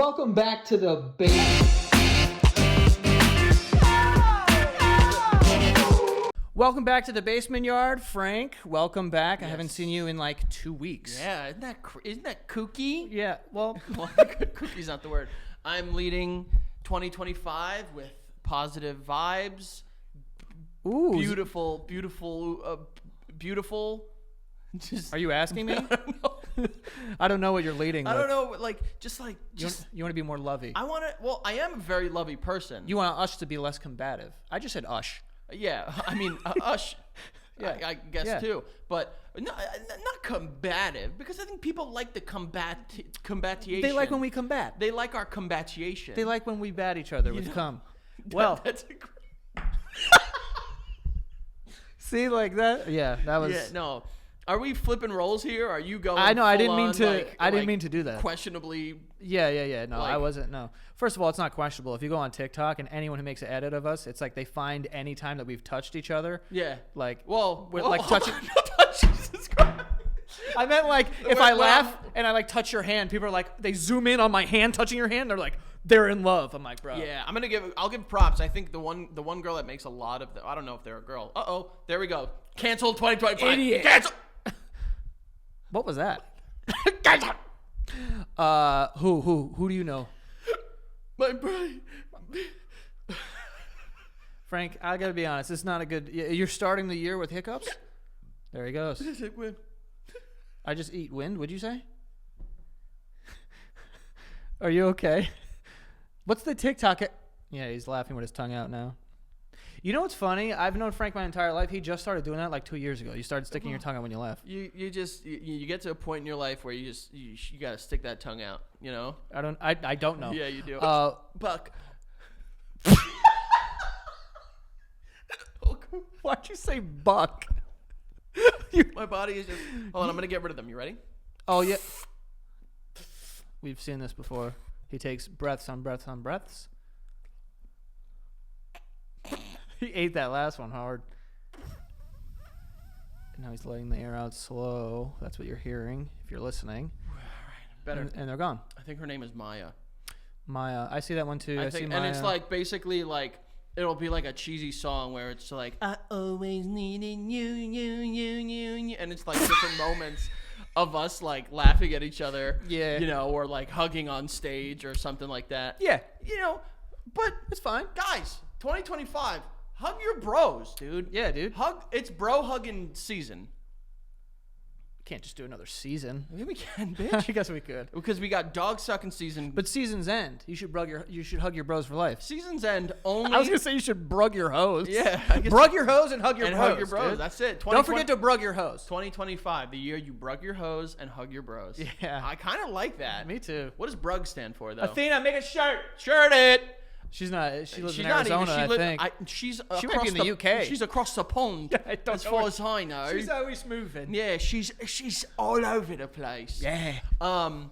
Welcome back to the basement. Welcome back to the basement yard, Frank. Welcome back. Yes. I haven't seen you in like 2 weeks. Yeah, isn't that kooky? Yeah, well, kookie's not the word. I'm leading 2025 with positive vibes. Ooh, beautiful. Are you asking me? I don't know. I don't know what you're leading with. I don't know, You want to be more lovey. I am a very lovey person. You want us to be less combative. I just said ush. Yeah, I mean, ush, Yeah. I guess too. But not combative, because I think people like the combatation. They like when we combat. They like our combatiation. They like when we bat each other with cum. Well, that's see, like that? Yeah, that was... Yeah, no. Are we flipping roles here? Are you going? I know. I didn't mean on, to. I didn't mean to do that. Questionably. Yeah. No, I wasn't. No. First of all, it's not questionable. If you go on TikTok and anyone who makes an edit of us, it's like they find any time that we've touched each other. Yeah. Like. Like touching. Jesus Christ. I meant like if I laugh and I like touch your hand, people are like they zoom in on my hand touching your hand. They're like they're in love. I'm like, bro. Yeah, I'll give props. I think the one girl that makes a lot of I don't know if they're a girl. There we go. Canceled 2025. Idiot. Cancel. What was that? Who do you know? My brain. Frank, I gotta be honest. This is not a good. You're starting the year with hiccups. There he goes. I just eat wind. What'd you say? Are you okay? What's the TikTok? Yeah, he's laughing with his tongue out now. You know what's funny? I've known Frank my entire life. He just started doing that like 2 years ago. You started sticking your tongue out when you laugh. You get to a point in your life where you gotta stick that tongue out. You know. I don't know. Yeah, you do. Buck. Why'd you say buck? My body is just. Hold on, I'm gonna get rid of them. You ready? Oh yeah. We've seen this before. He takes breaths on breaths on breaths. He ate that last one hard. And now he's letting the air out slow. That's what you're hearing if you're listening. Better. And they're gone. I think her name is Maya. Maya. I see that one too. I see Maya. And it's like basically like it'll be like a cheesy song where it's like I always needed you, and it's like different moments of us like laughing at each other. Yeah. You know, or like hugging on stage or something like that. Yeah. You know, but it's fine. Guys, 2025. Hug your bros, dude. Yeah, dude. It's bro hugging season. Can't just do another season. Maybe we can, bitch. I guess we could. Because we got dog sucking season. But seasons end. You should hug your bros for life. Seasons end only. I was gonna say you should brug your hoes. Yeah. Brug your hoes and hug your bros. Hug your bros. Dude. That's it. Don't forget to brug your hoes. 2025, the year you brug your hoes and hug your bros. Yeah. I kind of like that. Me too. What does brug stand for, though? Athena, make a shirt. Shirt it. She lives in Arizona, I think. She might be in the UK. She's across the pond, as far as I know. She's always moving. Yeah, she's all over the place. Yeah. I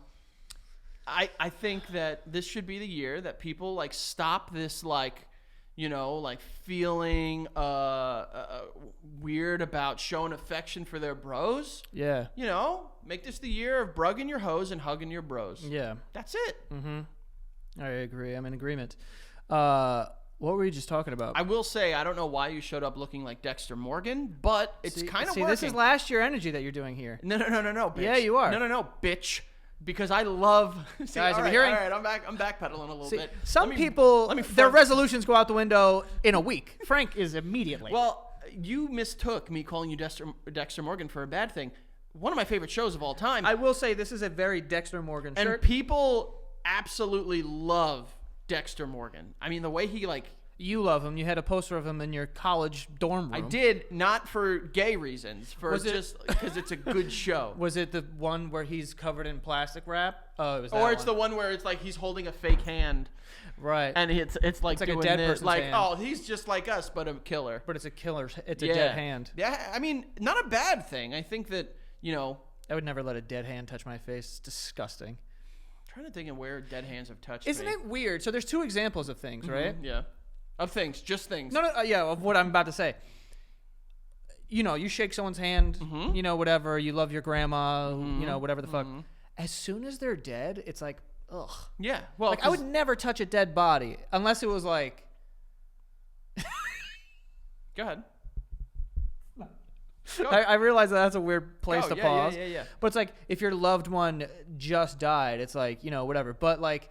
think that this should be the year that people like stop this like, you know, like feeling weird about showing affection for their bros. Yeah. You know, make this the year of brugging your hoes and hugging your bros. Yeah. That's it. Mm-hmm. I agree. I'm in agreement. What were we just talking about? I will say, I don't know why you showed up looking like Dexter Morgan, but it's kind of working. This is last year energy that you're doing here. No, bitch. Yeah, you are. No, bitch. Because I love... See, guys, all if you're hearing... All right, I'm backpedaling a little bit. Some people, their resolutions go out the window in a week. Frank is immediately. Well, you mistook me calling you Dexter Morgan for a bad thing. One of my favorite shows of all time. I will say this is a very Dexter Morgan shirt. And people absolutely love Dexter Morgan. I mean, the way he like... You love him. You had a poster of him in your college dorm room. I did, not for gay reasons, just because it's a good show. Was it the one where he's covered in plastic wrap? Oh, it was that Or it's the one where it's like he's holding a fake hand. Right. And it's like doing a dead this. person's Like, hand. oh, he's just like us, but a killer. But it's a killer. It's a dead hand. Yeah, I mean, not a bad thing. I think that, you know... I would never let a dead hand touch my face. It's disgusting. I'm trying to think of where dead hands have touched Isn't me. it weird? So there's two examples of things, right? Yeah. Of things, just things. No, yeah, of what I'm about to say. You know, you shake someone's hand, you know, whatever. You love your grandma, you know, whatever the fuck. As soon as they're dead, it's like ugh. Yeah. Well, Like I would never touch a dead body unless it was like. Go ahead. I realize that's a weird place to pause. Yeah. But it's like if your loved one just died, it's like, whatever. But like,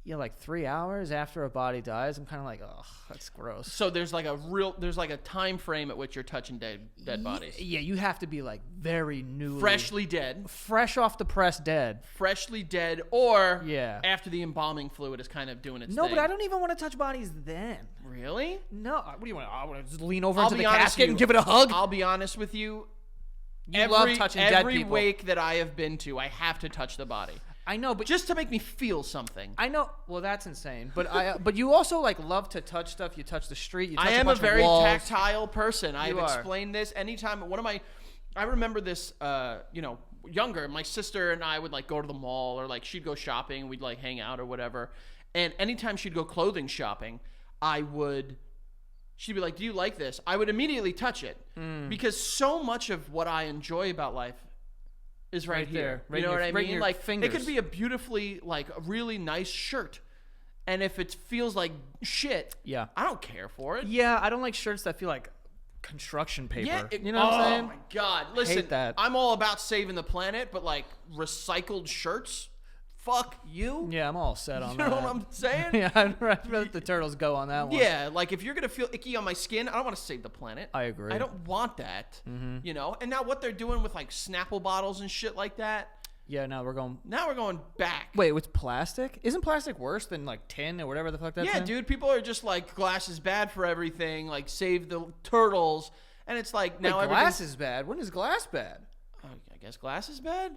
like 3 hours after a body dies, I'm kind of like, oh, that's gross. So there's like a time frame at which you're touching dead bodies. Yeah, you have to be like very newly. Freshly dead. Fresh off the press dead. Freshly dead, or Yeah. after the embalming fluid is kind of doing its No, thing. but I don't even want to touch bodies then. Really? No, what do you want? I want to just lean over I'll into be the honest casket with and you. give it a hug. I'll be honest with you. You love touching dead every people. wake that I have been to, I have to touch the body. I know, but Just to make me feel something. I know. Well, that's insane. But but you also like love to touch stuff. You touch the street. You touch I am a a bunch very of walls. tactile person. I've You are. explained this anytime. I remember this, younger. My sister and I would like go to the mall, or like she'd go shopping and we'd like hang out or whatever. And anytime she'd go clothing shopping, she'd be like, "Do you like this?" I would immediately touch it because so much of what I enjoy about life is right here. there. Right You know in what your- I right in mean? your Like fingers. it could be a beautifully, like a really nice shirt, and if it feels like shit, Yeah. I don't care for it. Yeah, I don't like shirts that feel like construction paper. Yeah, you know what I'm saying? Oh my god! Listen, that. I'm all about saving the planet, but like recycled shirts, fuck you. Yeah, I'm all set on You that. know what I'm saying? Yeah, I'd rather let the turtles go on that one. Yeah, like if you're gonna feel icky on my skin, I don't want to save the planet. I agree. I don't want that. You know. And now what they're doing with like Snapple bottles and shit like that. Yeah, no, we're going. Now we're going back. Wait, with plastic? Isn't plastic worse than like tin or whatever the fuck that's Yeah, in? dude. People are just like glass is bad for everything. Like save the turtles, and it's like now Wait, everything's- glass is bad. When is glass bad? I guess glass is bad.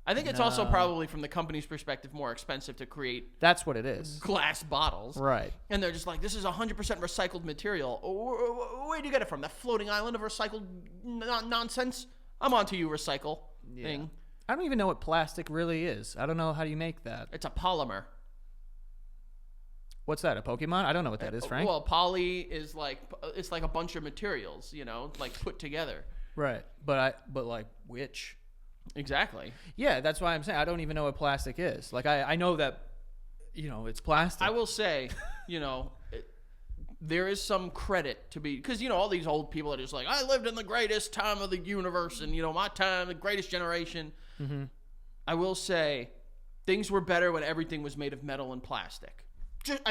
I think it's also probably from the company's perspective more expensive to create That's what it is. glass bottles. Right. And they're just like, this is 100% recycled material. Where do you get it from? That floating island of recycled nonsense? I'm onto you, recycle thing. I don't even know what plastic really is. I don't know how you make that. It's a polymer. What's that? A Pokemon? I don't know what that is, Frank. Well, poly is like, it's like a bunch of materials, like put together. Right. But like which? Exactly. Yeah, that's why I'm saying I don't even know what plastic is. Like I know that it's plastic. I will say, there is some credit to be, because all these old people are just like, I lived in the greatest time of the universe, and my time, the greatest generation. Mm-hmm. I will say, things were better when everything was made of metal and plastic.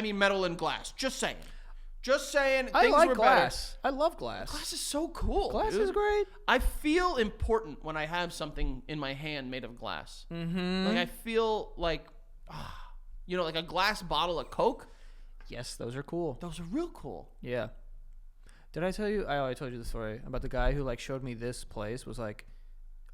Metal and glass. Just saying. I Things like were glass. I love glass. Better. Glass is so cool. Glass dude. is great. I feel important when I have something in my hand made of glass. Mm-hmm. Like I feel like, like a glass bottle of Coke. Yes, those are cool. Those are real cool. Yeah. Did I tell you? I told you the story about the guy who showed me this place, was like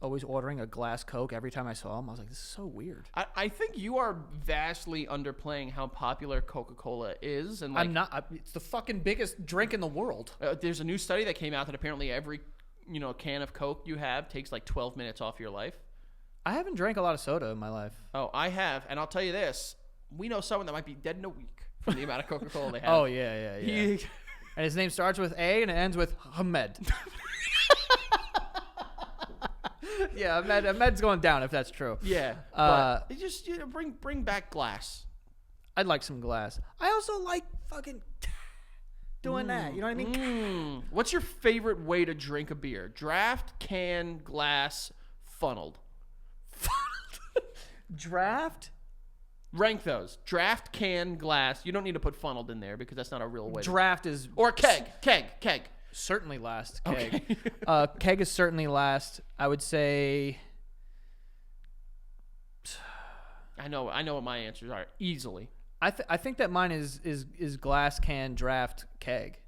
always ordering a glass Coke every time I saw him. I was like, this is so weird. I think you are vastly underplaying how popular Coca-Cola is, and like I'm not. It's the fucking biggest drink in the world. there's a new study that came out that apparently every can of Coke you have takes like 12 minutes off your life. I haven't drank a lot of soda in my life. Oh, I have, and I'll tell you this: we know someone that might be dead in a week from the amount of Coca-Cola they have. Oh yeah. And his name starts with A and it ends with Hamed. Yeah, Ahmed's going down if that's true. Yeah, but it just bring back glass. I'd like some glass. I also like fucking doing that. You know what I mean? What's your favorite way to drink a beer? Draft, can, glass, funneled. Draft? Rank those. Draft, can, glass. You don't need to put funneled in there because that's not a real way. Draft is Or keg. certainly last. Keg. Okay. Keg is certainly last. I would say. I know what my answers are easily. I think that mine is glass, can, draft, keg.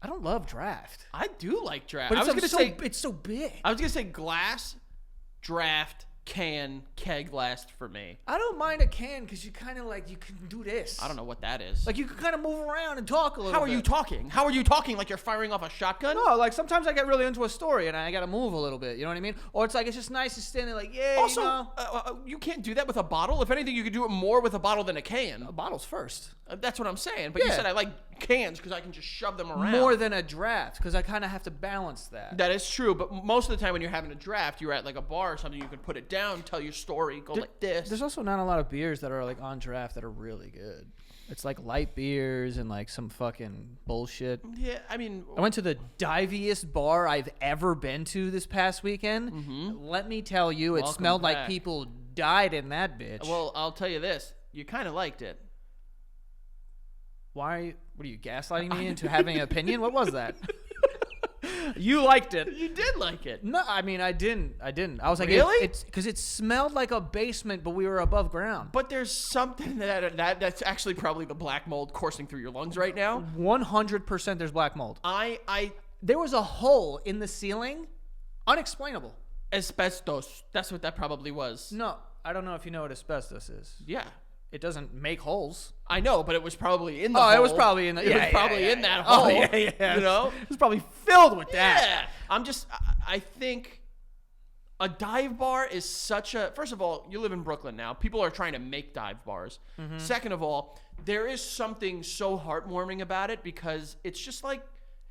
I don't love draft, I do like draft. but I was gonna say it's so big. I was gonna say glass, draft, can, keg last for me. I don't mind a can because you kind of you can do this. I don't know what that is. Like you can kind of move around and talk a little. How are bit. you talking? How are you talking? Like you're firing off a shotgun? No, sometimes I get really into a story and I gotta move a little bit. You know what I mean? Or it's just nice to stand there yeah. Also, you can't do that with a bottle. If anything, you could do it more with a bottle than a can. a bottle's first. That's what I'm saying. But you Yeah. said I like cans because I can just shove them around. More than a draft because I kind of have to balance that. That is true. But most of the time when you're having a draft, you're at like a bar or something. You can put it down, tell your story, go like this. There's also not a lot of beers that are like on draft that are really good. It's like light beers and like some fucking bullshit. Yeah, I mean, I went to the diviest bar I've ever been to this past weekend. Mm-hmm. Let me tell you, it Welcome smelled back. like people died in that bitch. well, I'll tell you this. You kind of liked it. Why? What are you gaslighting me into having an opinion? What was that? You liked it. You did like it. No, I mean I didn't. I was like, Really? It's because it smelled like a basement, but we were above ground. But there's something that's actually probably the black mold coursing through your lungs right now. 100% there's black mold. There was a hole in the ceiling, unexplainable. Asbestos. That's what that probably was. No, I don't know if you know what asbestos is. Yeah. It doesn't make holes. I know, but it was probably in the Oh, hole. it was probably in the. It was probably in that hole. Oh, yeah. You know? It was probably filled with that. Yeah. I think a dive bar is such a. First of all, you live in Brooklyn now. People are trying to make dive bars. Mm-hmm. Second of all, there is something so heartwarming about it because it's just like.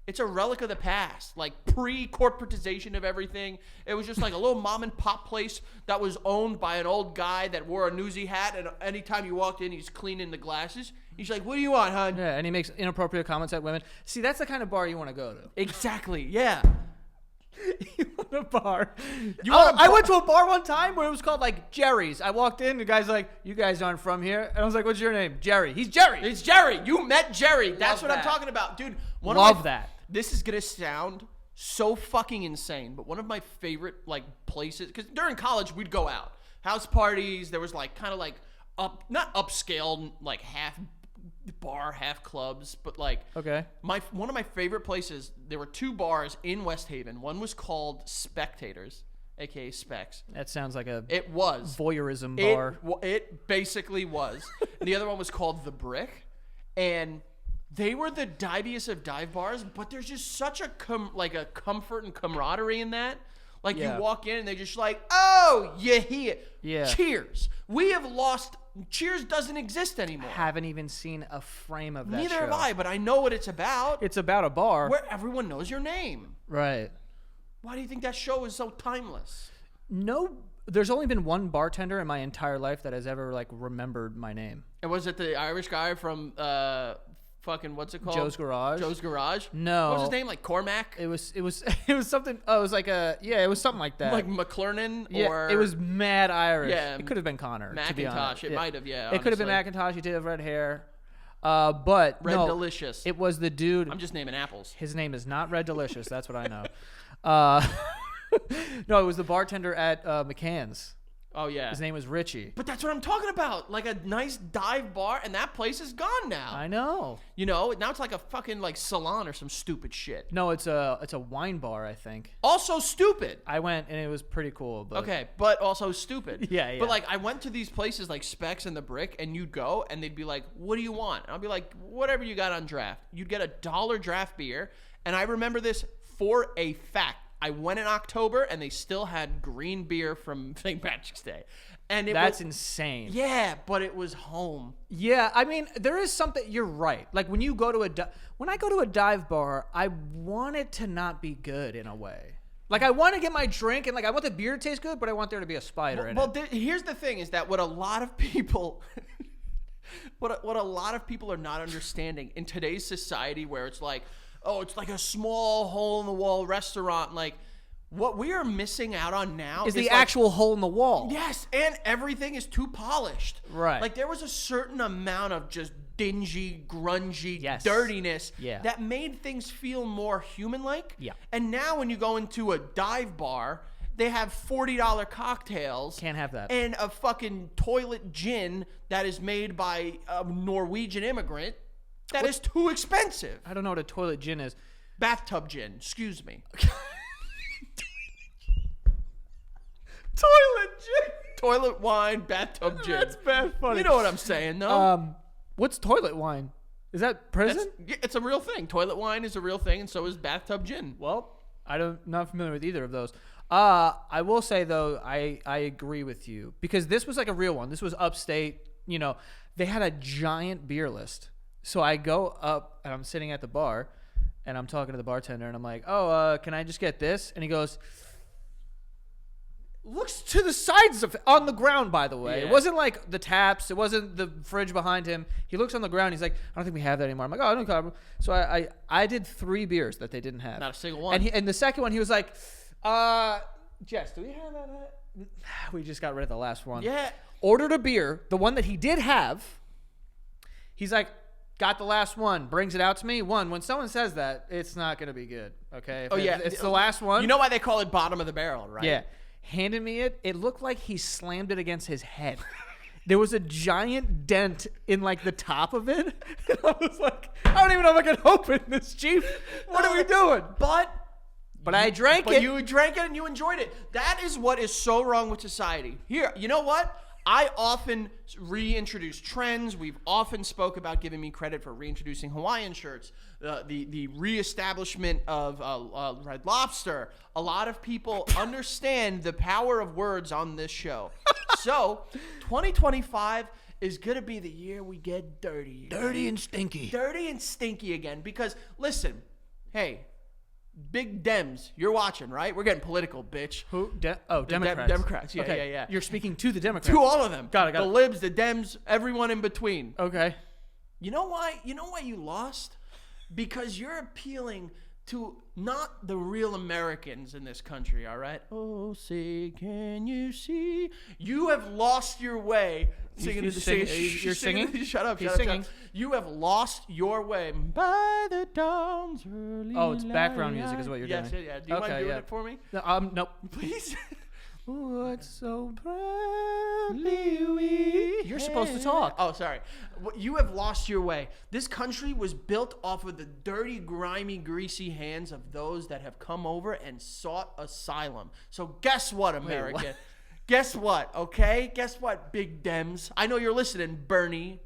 It's a relic of the past, like pre-corporatization of everything. It was just like a little mom and pop place that was owned by an old guy that wore a newsy hat, and anytime you walked in, he's cleaning the glasses. He's like, "What do you want, hon?" Yeah, and he makes inappropriate comments at women. See, that's the kind of bar you want to go to. Exactly. Yeah. You want a bar? I went to a bar one time where it was called like Jerry's. I walked in, the guy's like, "You guys aren't from here," and I was like, "What's your name?" Jerry. He's Jerry. It's Jerry. You met Jerry. That's what I'm that. talking about, dude. Love that. This is gonna sound so fucking insane, but one of my favorite like places, because during college we'd go out, house parties. There was like kind of like not upscale, like half bar, half clubs, but like Okay. one of my favorite places. There were two bars in West Haven. One was called Spectators, aka Specs. That sounds like a It was voyeurism bar. It basically was. And the other one was called The Brick, and they were the diviest of dive bars, but there's just such a comfort and camaraderie in that. Like Yeah. you walk in and they just like, "Oh, you here? Yeah. Cheers. We have lost. Cheers doesn't exist anymore. Haven't even seen a frame of that Neither show. have I, but I know what it's about. It's about a bar. Where everyone knows your name. Right. Why do you think that show is so timeless? No, there's only been one bartender in my entire life that has ever like remembered my name. And was it the Irish guy from fucking what's it called? Joe's Garage? Joe's Garage? No. What was his name? Like Cormac? It was something. Oh, it was like it was something like that. Like McClernand? Yeah, Or it was mad Irish. Yeah, It could have been Connor. To be Macintosh. honest. It might have, yeah. It could have been honestly. Macintosh. He did have red hair. But Red no, Delicious. It was the dude. I'm just naming apples. His name is not Red Delicious. That's what I know. No, it was the bartender at McCann's. Oh, yeah. His name was Richie. But that's what I'm talking about. Like a nice dive bar, and that place is gone now. I know. You know, now it's like a fucking like salon or some stupid shit. No, it's a wine bar, I think. Also stupid. I went and it was pretty cool. But Okay, but also stupid. Yeah. But like I went to these places like Specs and The Brick, and you'd go and they'd be like, "What do you want?" And I'll be like, "Whatever you got on draft." You'd get $1 draft beer, and I remember this for a fact. I went in October and they still had green beer from St. Patrick's Day, and that's insane. Yeah, but it was home. Yeah, I mean, there is something. You're right. Like when you go to when I go to a dive bar, I want it to not be good in a way. Like I want to get my drink and like I want the beer to taste good, but I want there to be a spider in it. Here's the thing: is that what a lot of people, what a lot of people are not understanding in today's society, where it's like, oh, it's like a small hole in the wall restaurant. Like what we are missing out on now is the like, actual hole in the wall. Yes, and everything is too polished. Right. Like there was a certain amount of just dingy, grungy Yes. dirtiness Yeah. that made things feel more human-like. Yeah. And now when you go into a dive bar, they have $40 cocktails. Can't have that. And a fucking toilet gin that is made by a Norwegian immigrant. That is too expensive. I don't know what a toilet gin is. Bathtub gin, excuse me. Toilet gin. Toilet wine, bathtub gin. That's bad funny. You know what I'm saying, though. What's toilet wine? Is that prison? It's a real thing. Toilet wine is a real thing, and so is bathtub gin. Well, not familiar with either of those. I will say though, I agree with you because this was like a real one. This was upstate. You know, they had a giant beer list. So I go up and I'm sitting at the bar, and I'm talking to the bartender, and I'm like, "Oh, can I just get this?" And he goes, looks to the sides on the ground, by the way. Yeah. It wasn't like the taps. It wasn't the fridge behind him. He looks on the ground. He's like, I don't think we have that anymore. I'm like, oh, no problem. So I did 3 beers that they didn't have. Not a single one. And the second one, he was like, Jess, do we have that? We just got rid of the last one. Yeah. Ordered a beer, the one that he did have. He's like, got the last one, brings it out to me. When someone says that, it's not going to be good, okay? If it's the last one. You know why they call it bottom of the barrel, right? Yeah. Handed me it. It looked like he slammed it against his head. There was a giant dent in like the top of it. And I was like, I don't even know if I can open this, Chief. What are we doing? But I drank it. But you drank it and you enjoyed it. That is what is so wrong with society. Here, you know what? I often reintroduce trends. We've often spoke about giving me credit for reintroducing Hawaiian shirts, the reestablishment of Red Lobster. A lot of people understand the power of words on this show. So 2025 is going to be the year we get dirty. Dirty and stinky. Dirty and stinky again. Because, listen, hey, Big Dems, you're watching, right? We're getting political, bitch. Who? Democrats. Democrats, yeah, Okay. yeah. You're speaking to the Democrats. To all of them. Got it. The libs, the Dems, everyone in between. Okay. You know why? You know why you lost? Because you're appealing to not the real Americans in this country, all right? Oh, say, can you see? You have lost your way. You're singing? Shut up. He's Shut singing. up. You have lost your way by the dawn's early Oh, it's background music is what you're yes, doing. Yeah. Do you mind doing it for me? No, nope. Please. What's so proudly we... You're supposed to talk. Oh, sorry. You have lost your way. This country was built off of the dirty, grimy, greasy hands of those that have come over and sought asylum. So guess what, America? Wait, what? Guess what, okay? Guess what, Big Dems? I know you're listening, Bernie.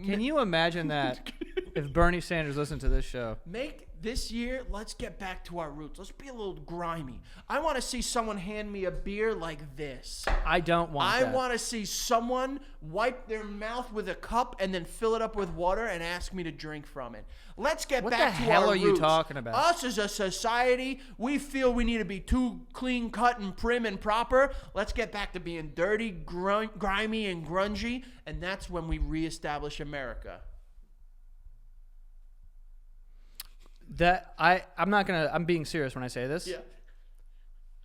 Can you imagine that if Bernie Sanders listened to this show? Make this year, let's get back to our roots. Let's be a little grimy. I want to see someone hand me a beer like this. I don't want that. I want to see someone wipe their mouth with a cup and then fill it up with water and ask me to drink from it. Let's get What back the to hell our are you roots. talking about? Us as a society, we feel we need to be too clean cut and prim and proper. Let's get back to being dirty, grimy, and grungy, and that's when we reestablish America. I'm being serious when I say this. Yeah.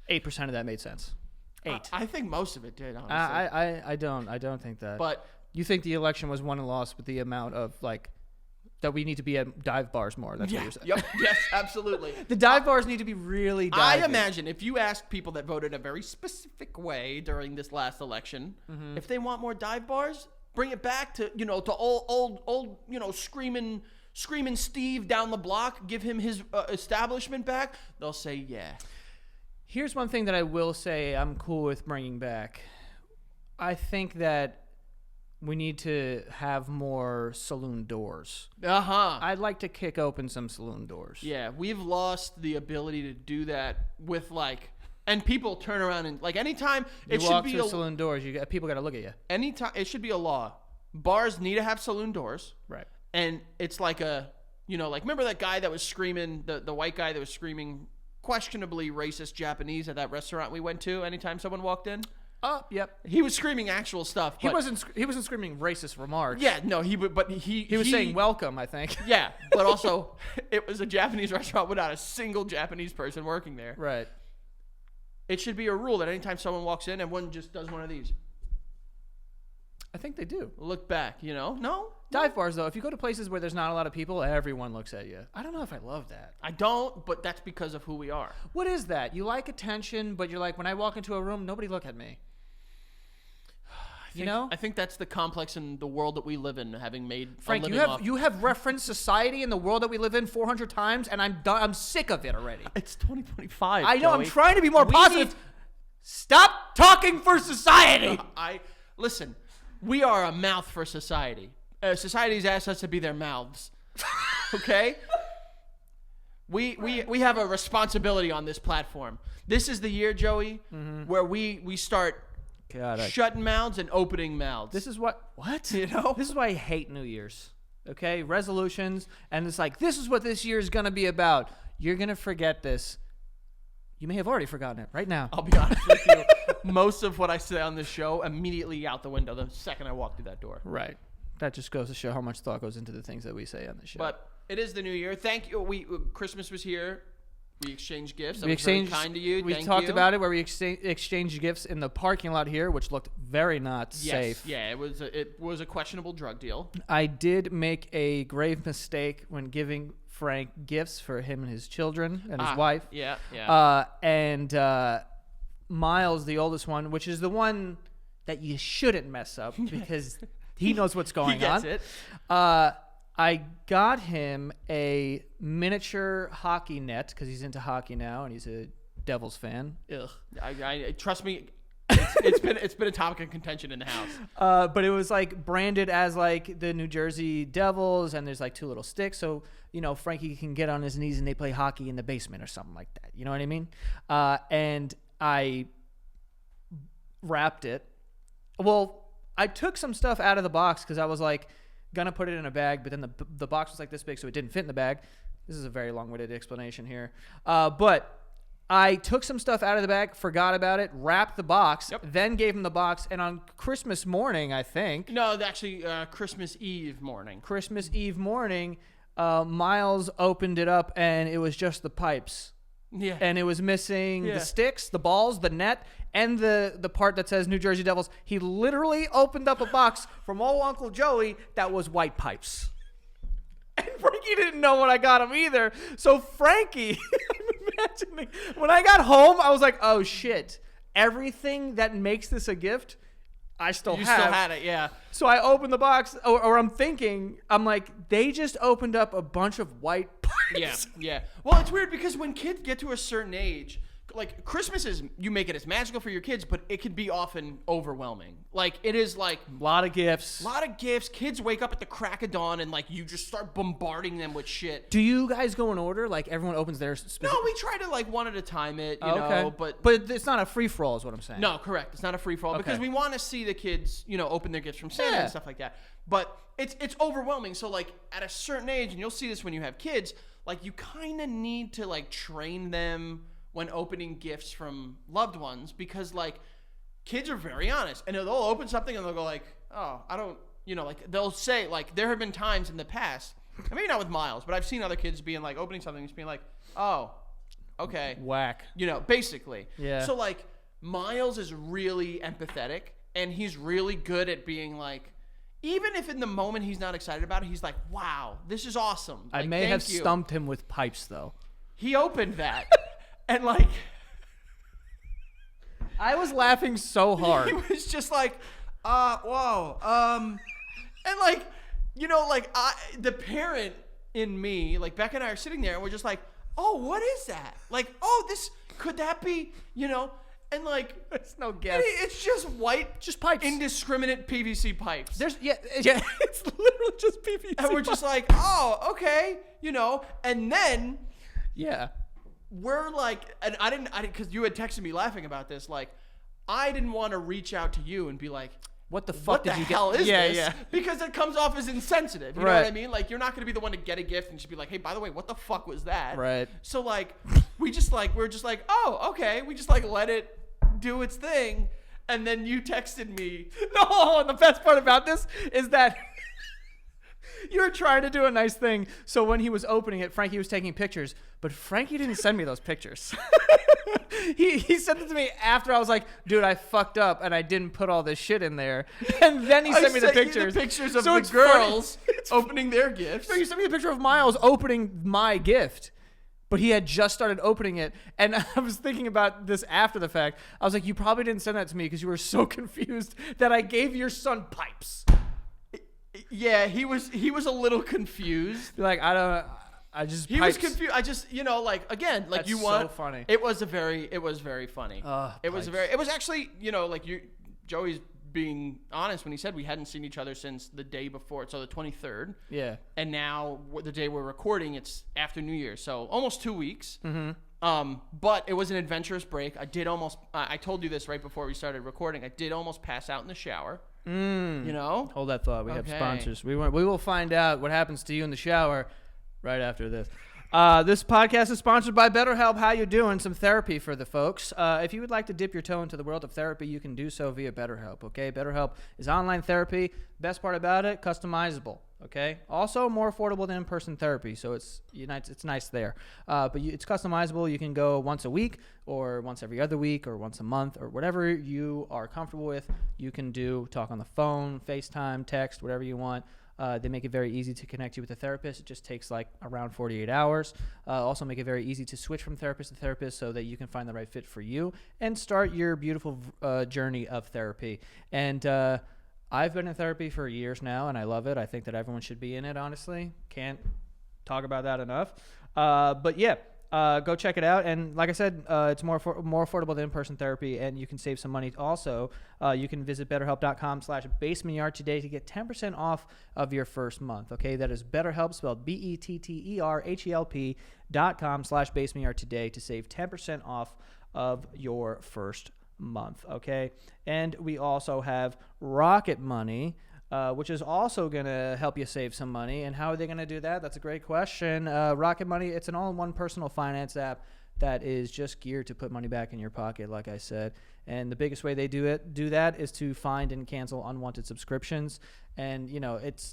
8% of that made sense. 8. I think most of it did, honestly. I don't think that. But you think the election was won and lost with the amount of like that we need to be at dive bars more. That's what you're saying. Yep. Yes, absolutely. The dive bars need to be really diving. I imagine if you ask people that voted a very specific way during this last election, if they want more dive bars, bring it back to old screaming Steve down the block, give him his establishment back. They'll say yeah. Here's one thing that I will say I'm cool with bringing back. I think that we need to have more saloon doors. I'd like to kick open some saloon doors. Yeah, we've lost the ability to do that with and people turn around and anytime You walk through saloon doors, people got to look at you. Anytime it should be a law. Bars need to have saloon doors. Right. And it's remember that guy that was screaming, the white guy that was screaming questionably racist Japanese at that restaurant we went to anytime someone walked in? Oh, yep. He was screaming actual stuff. He wasn't screaming racist remarks. Yeah, no, he was saying welcome, I think. Yeah, but also it was a Japanese restaurant without a single Japanese person working there. Right. It should be a rule that anytime someone walks in, everyone just does one of these. I think they do. Look back, No? Dive bars, though, if you go to places where there's not a lot of people, everyone looks at you. I don't know if I love that. I don't, but that's because of who we are. What is that? You like attention, but you're like, when I walk into a room, nobody look at me. I think that's the complex in the world that we live in, having made Frank, a living you have referenced society in the world that we live in 400 times, and I'm done. I'm sick of it already. It's 2025. I know. Joey. I'm trying to be more positive. Stop talking for society. Listen. We are a mouth for society. Society's asked us to be their mouths. Okay? We have a responsibility on this platform. This is the year, Joey, where we start shutting mouths and opening mouths. This is what? This is why I hate New Year's. Okay? Resolutions. And it's like, this is what this year is going to be about. You're going to forget this You may have already forgotten it right now. I'll be honest with you. Most of what I say on this show immediately out the window the second I walk through that door. Right. That just goes to show how much thought goes into the things that we say on the show. But it is the new year. Thank you. Christmas was here. We exchanged gifts. We exchanged, very kind to you. We talked about it where we exchanged gifts in the parking lot here, which looked very not safe. Yeah, it was a questionable drug deal. I did make a grave mistake when giving Frank gifts for him and his children and his wife. Yeah. And Miles, the oldest one, which is the one that you shouldn't mess up because he knows what's going on. He gets it. I got him a miniature hockey net because he's into hockey now and he's a Devils fan. Ugh. I trust me. It's been a topic of contention in the house. But it was like branded as like the New Jersey Devils, and there's like 2 little sticks, so Frankie can get on his knees and they play hockey in the basement or something like that. You know what I mean? And I wrapped it. Well, I took some stuff out of the box because I was like gonna put it in a bag, but then the box was like this big, so it didn't fit in the bag. This is a very long-winded explanation here, but I took some stuff out of the bag, forgot about it, wrapped the box, then gave him the box, and on Christmas morning, I think. No, actually, Christmas Eve morning. Christmas Eve morning, Miles opened it up, and it was just the pipes. Yeah. And it was missing the sticks, the balls, the net, and the part that says New Jersey Devils. He literally opened up a box from old Uncle Joey that was white pipes. And Frankie didn't know what I got him either. So Frankie, I'm imagining, when I got home, I was like, oh shit. Everything that makes this a gift, I still have. You still had it, yeah. So I opened the box, or I'm like, they just opened up a bunch of white pipes. Yeah. Well, it's weird because when kids get to a certain age, like Christmas you make it as magical for your kids, but it can be often overwhelming. Like it is like a lot of gifts. Kids wake up at the crack of dawn and like you just start bombarding them with shit. Do you guys go in order? Like everyone opens their specific... No, we try to like one at a time you know, but it's not a free for all is what I'm saying. No, correct. It's not a free for all because we want to see the kids, open their gifts from Santa and stuff like that. But it's overwhelming. So like at a certain age, and you'll see this when you have kids, like you kind of need to like train them when opening gifts from loved ones because like kids are very honest and they'll open something and they'll go like, oh, I don't, like they'll say like there have been times in the past, maybe not with Miles, but I've seen other kids being like opening something and just being like, oh, okay. Whack. Basically. Yeah. So like Miles is really empathetic and he's really good at being like, even if in the moment he's not excited about it, he's like, wow, this is awesome. Like, I may have stumped him with pipes though. He opened that. And like, I was laughing so hard. He was just like, whoa, and like, the parent in me, like Becca and I are sitting there, and we're just like, oh, what is that? Like, oh, could that be, and like, it's no guess. It's just white, just pipes, indiscriminate PVC pipes. Yeah, it's literally just PVC. And we're just like, oh, okay, and then, yeah. We're like, and I didn't, because you had texted me laughing about this. Like, I didn't want to reach out to you and be like, what the fuck did you get? What the hell is this? Yeah. Because it comes off as insensitive. You know what I mean? Like, you're not going to be the one to get a gift and just be like, hey, by the way, what the fuck was that? Right. So, like, we're just like, oh, okay. We just, like, let it do its thing. And then you texted me. No, and the best part about this is that you were trying to do a nice thing. So when he was opening it, Frankie was taking pictures, but Frankie didn't send me those pictures. He sent it to me after I was like, dude, I fucked up and I didn't put all this shit in there. And then he sent me the pictures. You the pictures of the girls opening their gifts. No, you sent me a picture of Miles opening my gift. But he had just started opening it. And I was thinking about this after the fact. I was like, you probably didn't send that to me because you were so confused that I gave your son pipes. Yeah, he was a little confused. Like, he was confused. I just, again, like That's you want. so funny. It was very funny. It was actually, Joey's being honest when he said we hadn't seen each other since the day before. So the 23rd. Yeah. And now the day we're recording, it's after New Year's. So almost 2 weeks. Mm-hmm. But it was an adventurous break. I told you this right before we started recording. I did almost pass out in the shower. Hold that thought. We have sponsors. We will find out what happens to you in the shower right after this. This podcast is sponsored by BetterHelp. How you doing? Some therapy for the folks. If you would like to dip your toe into the world of therapy, you can do so via BetterHelp, okay? BetterHelp is online therapy. Best part about it, customizable, okay? Also more affordable than in-person therapy, so it's nice there. But it's customizable. You can go once a week or once every other week or once a month or whatever you are comfortable with. You can talk on the phone, FaceTime, text, whatever you want. They make it very easy to connect you with a therapist. It just takes like around 48 hours. Also make it very easy to switch from therapist to therapist so that you can find the right fit for you and start your beautiful journey of therapy. And I've been in therapy for years now, and I love it. I think that everyone should be in it, honestly. Can't talk about that enough. But yeah. Go check it out. And like I said, it's more affordable than in-person therapy, and you can save some money. Also, you can visit BetterHelp.com/basementyard today to get 10% off of your first month. Okay, that is BetterHelp, spelled BetterHelp.com/basementyard today to save 10% off of your first month. Okay, and we also have Rocket Money, which is also going to help you save some money. And how are they going to do that? That's a great question. Rocket Money, it's an all-in-one personal finance app that is just geared to put money back in your pocket, like I said. And the biggest way they do that is to find and cancel unwanted subscriptions. And,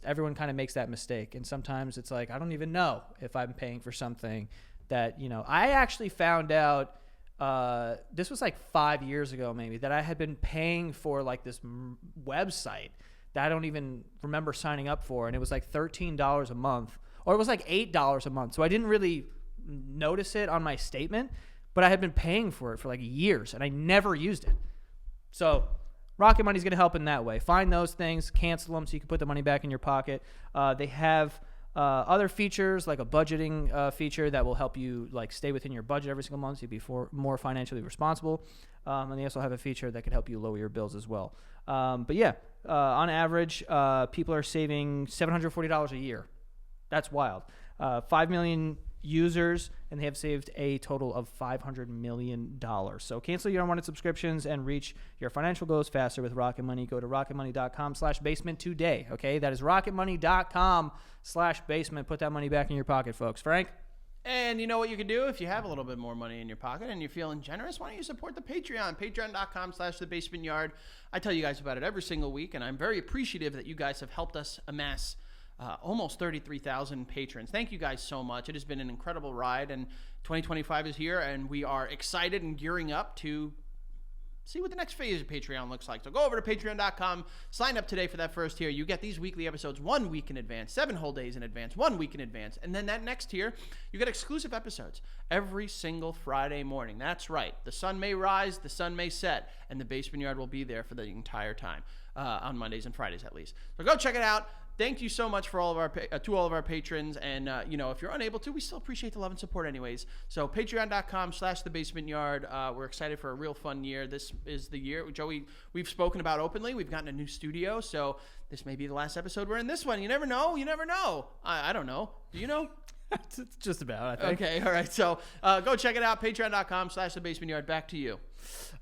everyone kind of makes that mistake. And sometimes it's like, I don't even know if I'm paying for something that, I actually found out, this was like 5 years ago maybe, that I had been paying for like this website that I don't even remember signing up for, and it was like $13 a month, or it was like $8 a month. So I didn't really notice it on my statement, but I had been paying for it for like years, and I never used it. So Rocket Money is going to help in that way. Find those things, cancel them so you can put the money back in your pocket. They have other features like a budgeting feature that will help you like stay within your budget every single month so you'll be more financially responsible. And they also have a feature that can help you lower your bills as well. But yeah, on average, people are saving $740 a year. That's wild. 5 million users, and they have saved a total of $500 million. So cancel your unwanted subscriptions and reach your financial goals faster with Rocket Money. Go to rocketmoney.com/basement today. Okay, that is rocketmoney.com/basement. Put that money back in your pocket, folks. Frank? And you know what you can do if you have a little bit more money in your pocket and you're feeling generous? Why don't you support the Patreon? Patreon.com/thebasementyard. I tell you guys about it every single week, and I'm very appreciative that you guys have helped us amass almost 33,000 patrons. Thank you guys so much. It has been an incredible ride, and 2025 is here, and we are excited and gearing up to see what the next phase of Patreon looks like. So go over to patreon.com, sign up today for that first tier. You get these weekly episodes 1 week in advance, 7 whole days in advance, 1 week in advance. And then that next tier, you get exclusive episodes every single Friday morning. That's right. The sun may rise, the sun may set, and the Basement Yard will be there for the entire time, on Mondays and Fridays at least. So go check it out. Thank you so much for all of our to all of our patrons, and if you're unable to, we still appreciate the love and support anyways. So patreon.com/thebasementyard. We're excited for a real fun year. This is the year, Joey, we've spoken about openly. We've gotten a new studio, so this may be the last episode we're in. This one, you never know. I don't know. Do you know? It's just about, I think. Okay, all right. So go check it out. Patreon.com/thebasementyard. Back to you.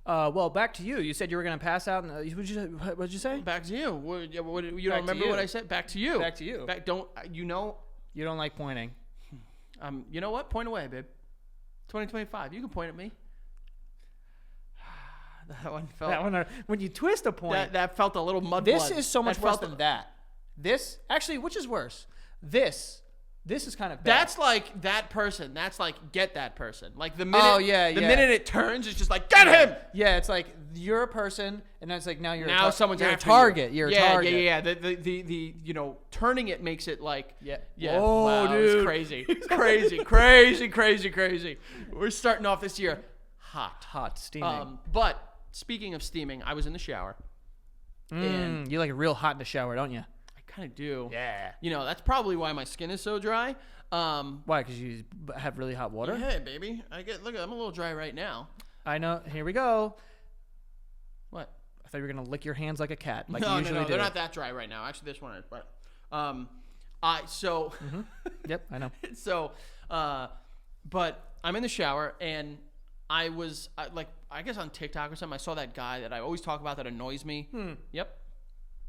Well, back to you. You said you were going to pass out. What did you say? Back to you. You don't remember what I said? Back to you. Back to you. You don't like pointing. You know what? Point away, babe. 2025. You can point at me. That one felt. When you twist a point. That felt a little mud. This is so much worse than that. This, actually, which is worse? This is kind of bad. That's like that person. That's like get that person. Like the minute, the minute it turns, it's just like get him. Yeah, it's like you're a person, and then it's like now someone's a target. You're a target. Yeah. The turning it makes it like yeah. Oh, wow, dude, it's crazy. We're starting off this year hot, steaming. But speaking of steaming, I was in the shower. And you like it real hot in the shower, don't you? Kind of do. Yeah. That's probably why my skin is so dry. Why? Because you have really hot water? Yeah, baby. Look, I'm a little dry right now. I know. Here we go. What? I thought you were going to lick your hands like a cat. Like no, you usually do. They're not that dry right now. Actually, this one is. But, Yep, I know. So, but I'm in the shower, and I was, I guess on TikTok or something, I saw that guy that I always talk about that annoys me. Yep.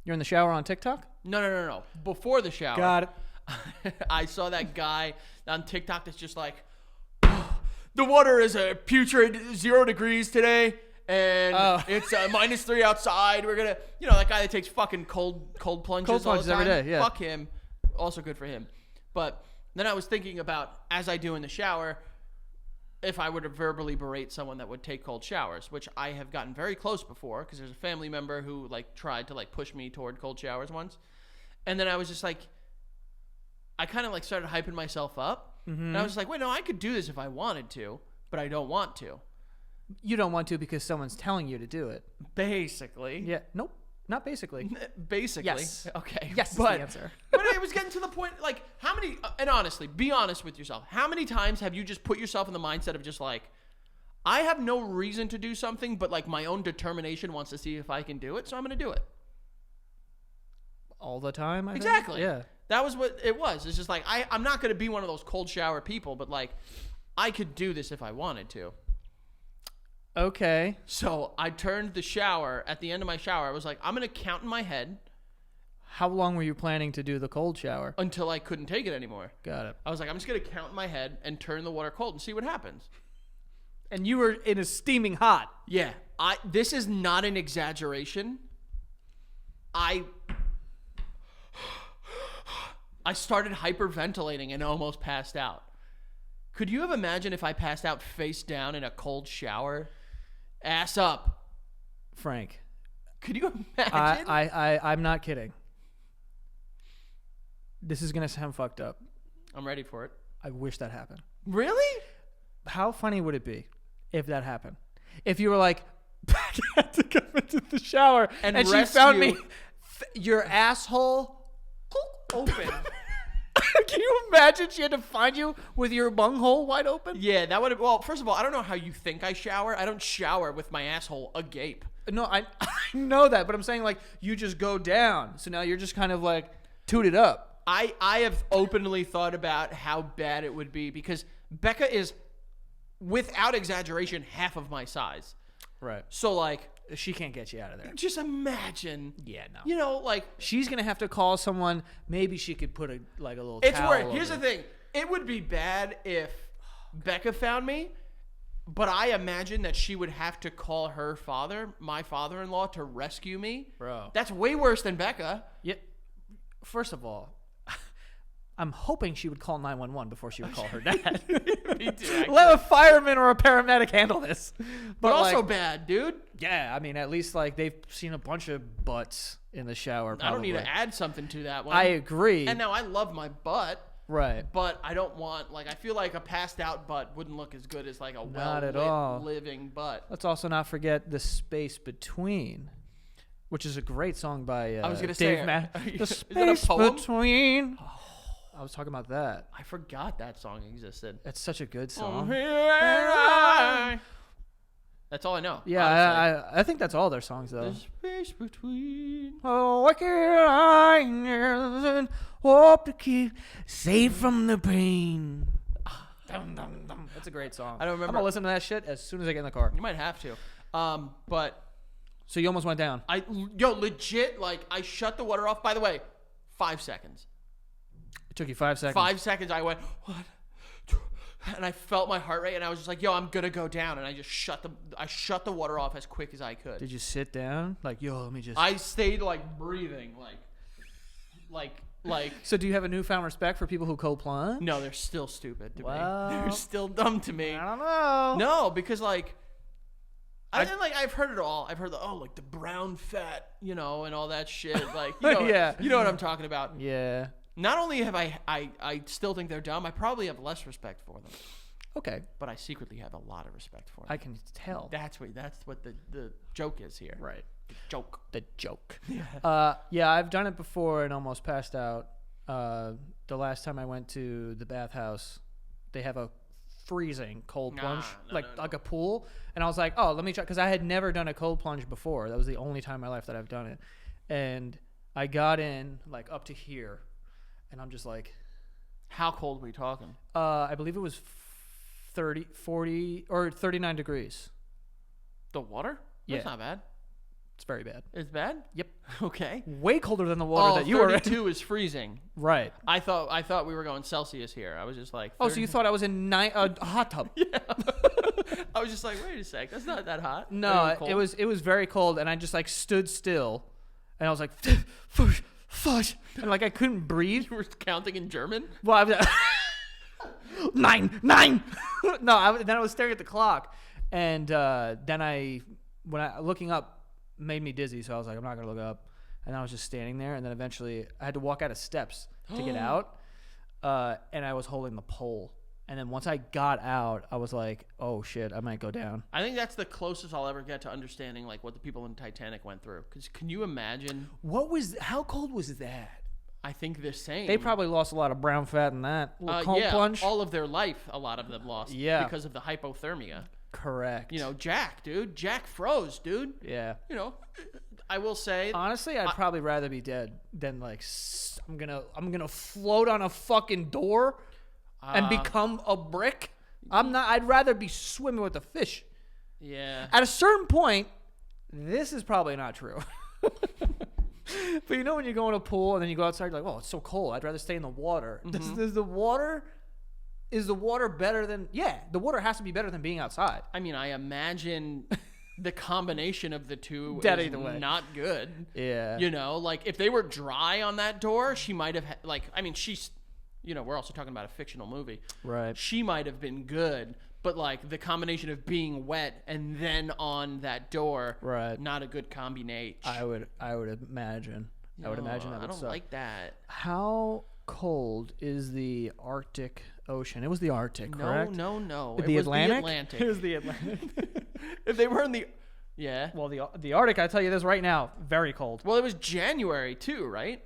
You're in the shower on TikTok? No. Before the shower. Got it. I saw that guy on TikTok that's just like, the water is a putrid 0 degrees today, and it's -3 outside. We're gonna, that guy that takes fucking cold plunges all the time. Every day. Yeah. Fuck him. Also good for him. But then I was thinking about, as I do in the shower, if I were to verbally berate someone that would take cold showers, which I have gotten very close before, because there's a family member who tried to push me toward cold showers once, and then I was just like, I kind of started hyping myself up, and I was like, wait, no, I could do this if I wanted to, but I don't want to. You don't want to because someone's telling you to do it. Basically. Yeah. Nope. Not basically. Basically. Yes. Okay. Yes, but, is the answer. But it was getting to the point, how many, and honestly, be honest with yourself. How many times have you just put yourself in the mindset of just I have no reason to do something, but my own determination wants to see if I can do it, so I'm going to do it. All the time, I think? Exactly. Yeah. That was what it was. It's just I'm not going to be one of those cold shower people, but I could do this if I wanted to. Okay. So I turned the shower, at the end of my shower, I was like, I'm going to count in my head. How long were you planning to do the cold shower? Until I couldn't take it anymore. Got it. I was like, I'm just going to count in my head and turn the water cold and see what happens. And you were in a steaming hot. Yeah. This is not an exaggeration. I started hyperventilating and almost passed out. Could you have imagined if I passed out face down in a cold shower? Ass up. Frank. Could you imagine? I'm not kidding. This is going to sound fucked up. I'm ready for it. I wish that happened. Really? How funny would it be if that happened? If you were like, I had to come into the shower and she found me, your asshole open. Can you imagine she had to find you with your bunghole wide open? Yeah, that would have. Well, first of all, I don't know how you think I shower. I don't shower with my asshole agape. No, I know that, but I'm saying you just go down. So now you're just kind of tooted up. I have openly thought about how bad it would be because Becca is, without exaggeration, half of my size. Right. So she can't get you out of there. Just imagine. Yeah, no. She's gonna have to call someone. Maybe she could put a little. It's towel weird. Here's over. the thing. It would be bad if Becca found me, but I imagine that she would have to call her father, my father-in-law, to rescue me. Bro, that's way worse than Becca. Yeah. First of all, I'm hoping she would call 911 before she would call her dad. Me too, let a fireman or a paramedic handle this. But also bad, dude. Yeah, I mean, at least they've seen a bunch of butts in the shower. Probably. I don't need to add something to that one. I agree. And now I love my butt. Right. But I don't want I feel like a passed out butt wouldn't look as good as a well-lit living butt. Let's also not forget The Space Between, which is a great song by I was gonna Dave say, The Space Between. Oh, I was talking about that. I forgot that song existed. It's such a good song. That's all I know. Yeah, I think that's all their songs, though. The space between. Oh, what can I hope to keep safe from the pain? Dum, dum, dum. That's a great song. I don't remember. I'm going to listen to that shit as soon as I get in the car. You might have to. But. So you almost went down. Legit, I shut the water off. By the way, 5 seconds. It took you 5 seconds. 5 seconds, I went, what? And I felt my heart rate, and I was just like, I'm going to go down. And I just shut the water off as quick as I could. Did you sit down? Let me just. I stayed, breathing, So do you have a newfound respect for people who cold plunge? No, they're still stupid to me. Well, They're still dumb to me. I don't know. No, because, I've heard it all. I've heard the brown fat, and all that shit. Yeah. You know what I'm talking about. Yeah. Not only have I still think they're dumb, I probably have less respect for them. Okay. But I secretly have a lot of respect for them. I can tell. That's what the joke is here. Right. The joke. Yeah, I've done it before and almost passed out. The last time I went to the bathhouse, they have a freezing cold plunge, like a pool. And I was like, oh, let me try. Because I had never done a cold plunge before. That was the only time in my life that I've done it. And I got in up to here. And I'm just like, how cold were we talking? I believe it was 40 or 39 degrees. The water? That's not bad. It's very bad. It's bad? Yep. Okay. Way colder than the water that you were in. 32 is freezing. Right. I thought we were going Celsius here. I was just like, Oh, so you thought I was in a hot tub? Yeah. I was just like, wait a sec, that's not that hot. No, it was very cold, and I just like stood still, and I was like, fudge, and like I couldn't breathe. You were counting in German? Well, I was nine. No, then I was staring at the clock, and then looking up made me dizzy, so I was like, I'm not gonna look up, and I was just standing there, and then eventually I had to walk out of steps to get out, and I was holding the pole. And then once I got out, I was like, "Oh shit, I might go down." I think that's the closest I'll ever get to understanding like what the people in Titanic went through. Because can you imagine? How cold was that? I think the same. They probably lost a lot of brown fat in that cold plunge. All of their life, a lot of them lost. Yeah, because of the hypothermia. Correct. You know, Jack froze, dude. Yeah. You know, I will say. Honestly, I'd probably rather be dead than like I'm gonna float on a fucking door. And become a brick? I'd rather be swimming with a fish. Yeah. At a certain point, this is probably not true. But you know when you go in a pool and then you go outside, you're like, oh, it's so cold. I'd rather stay in the water. Mm-hmm. Is the water better than... Yeah, the water has to be better than being outside. I mean, I imagine the combination of the two Dead is either way. Not good. Yeah. You know, like if they were dry on that door, she might have... she's... You know, we're also talking about a fictional movie. Right. She might have been good, but like the combination of being wet and then on that door, right? Not a good combination. I would imagine. I would imagine that would suck. Like that. How cold is the Arctic Ocean? It was the Arctic, correct? No. The Atlantic? The Atlantic. It was the Atlantic. If they were in the... Yeah. Well, the Arctic, I tell you this right now, very cold. Well, it was January too, right?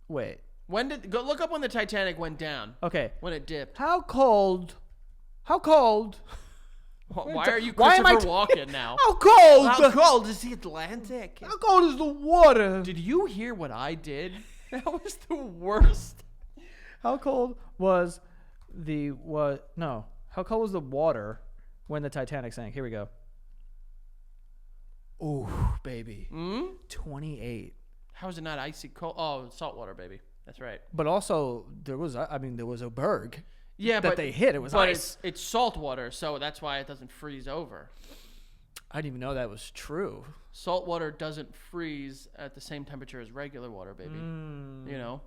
Wait. Go look up when the Titanic went down. Okay. When it dipped. How cold? Why are you Christopher Walken now? How cold? How cold is the Atlantic? How cold is the water? Did you hear what I did? That was the worst. How cold was how cold was the water when the Titanic sank? Here we go. Ooh, baby. 28. How is it not icy cold? Oh, salt water, baby. That's right. But also there was a berg. Yeah, that they hit. It was ice. It's salt water, so that's why it doesn't freeze over. I didn't even know that was true. Salt water doesn't freeze at the same temperature as regular water, baby. You know?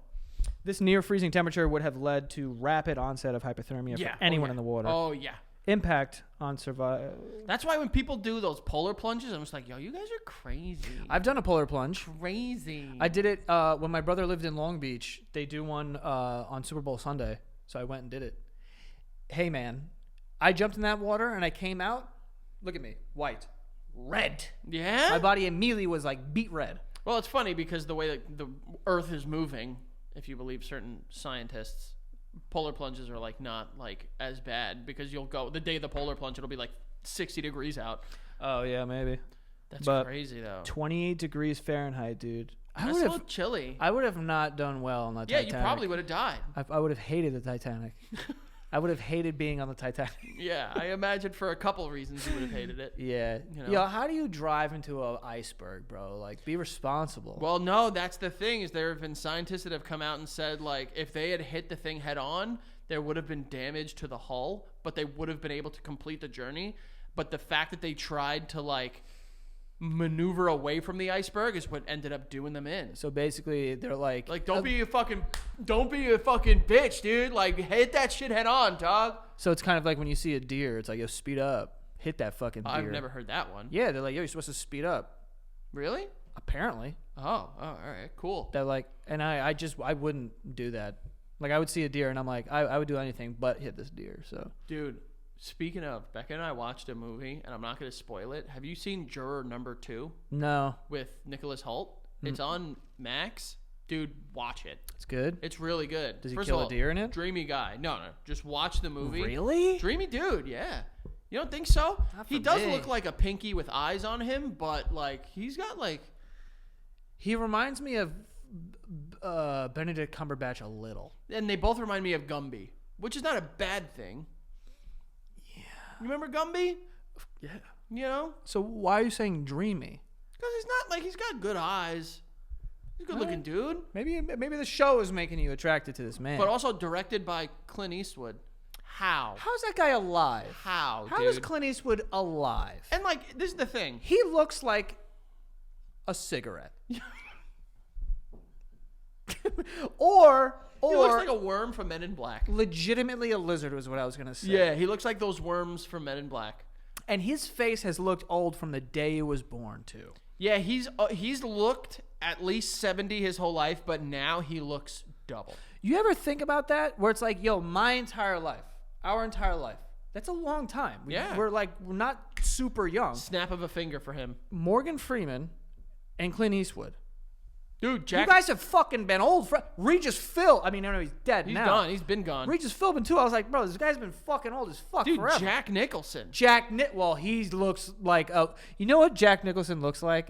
This near freezing temperature would have led to rapid onset of hypothermia for anyone in the water. Oh, yeah. Impact on survival. That's why when people do those polar plunges, I'm just like, yo, you guys are crazy. I've done a polar plunge. Crazy. I did it when my brother lived in Long Beach. They do one on Super Bowl Sunday, so I went and did it. Hey, man, I jumped in that water and I came out. Look at me, white, red. Yeah? My body immediately was like beet red. Well, it's funny because the way that the Earth is moving, if you believe certain scientists, polar plunges are like not like as bad because you'll go the day of the polar plunge, it'll be like 60 degrees out. Oh yeah, maybe. That's crazy though. 28 degrees Fahrenheit, dude. That's a little chilly. I would have not done well on the Titanic. Yeah, you probably would have died. I would have hated the Titanic. I would have hated being on the Titanic. Yeah, I imagine for a couple of reasons you would have hated it. Yeah. You know? Yo, how do you drive into an iceberg, bro? Like, be responsible. Well, no, that's the thing is there have been scientists that have come out and said, like, if they had hit the thing head on, there would have been damage to the hull, but they would have been able to complete the journey. But the fact that they tried to, like, maneuver away from the iceberg is what ended up doing them in. So basically, they're like, don't be a fucking bitch, dude. Like, hit that shit head on, dog. So it's kind of like when you see a deer, it's like, yo, speed up, hit that fucking deer. I've never heard that one. Yeah, they're like, yo, you're supposed to speed up. Really? Apparently. Oh, all right, cool. They're like, and I wouldn't do that. Like, I would see a deer and I'm like, I would do anything but hit this deer. So, dude. Speaking of, Becca and I watched a movie, and I'm not going to spoil it. Have you seen Juror Number 2? No. With Nicholas Hoult? It's on Max. Dude, watch it. It's good? It's really good. Does he kill a deer in it? Dreamy guy. No. Just watch the movie. Really? Dreamy dude, yeah. You don't think so? He does look like a pinky with eyes on him, but, like, he's got, like... He reminds me of Benedict Cumberbatch a little. And they both remind me of Gumby, which is not a bad thing. You remember Gumby? Yeah. You know? So why are you saying dreamy? Because he's not like he's got good eyes. He's a good looking dude. Maybe the show is making you attracted to this man. But also directed by Clint Eastwood. How? How's that guy alive? How How is Clint Eastwood alive? And like, this is the thing. He looks like a cigarette. or He looks like a worm from Men in Black. legitimately a lizard was what I was going to say. Yeah, he looks like those worms from Men in Black. And his face has looked old from the day he was born, too. Yeah, he's looked at least 70 his whole life, but now he looks double. You ever think about that? Where it's like, yo, my entire life, our entire life. That's a long time. Yeah. We're not super young. Snap of a finger for him. Morgan Freeman and Clint Eastwood. Dude, Jack... You guys have fucking been old. Regis Phil. I mean, I know he's dead He's now. gone. He's been gone. Regis Philbin, too. I was like, bro, this guy's been fucking old as fuck Dude, forever. Jack Nicholson. Well, he looks like you know what Jack Nicholson looks like?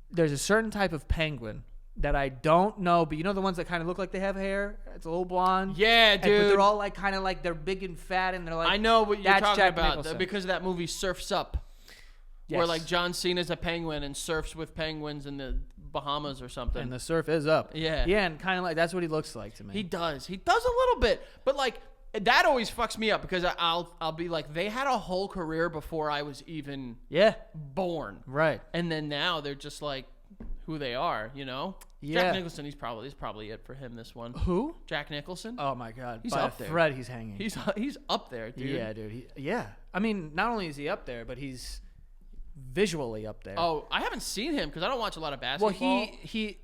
There's a certain type of penguin that I don't know, but you know the ones that kind of look like they have hair? It's a little blonde. Yeah, dude. But they're all like kind of like they're big and fat, and they're like, I know what you're that's talking Jack about Nicholson. because of that movie Surf's Up. Yes. Where like John Cena's a penguin and surfs with penguins in the Bahamas or something. And the surf is up. Yeah. Yeah, and kind of like that's what he looks like to me. He does a little bit, but like that always fucks me up because I'll be like, they had a whole career before I was even born, right. and then now they're just like who they are, you know? Yeah. Jack Nicholson, he's probably it for him. This one. Who? Jack Nicholson. Oh my God! He's By up a there. thread, he's hanging. He's up there, dude. Yeah, dude. I mean, not only is he up there, but he's visually up there. Oh, I haven't seen him because I don't watch a lot of basketball. Well, he.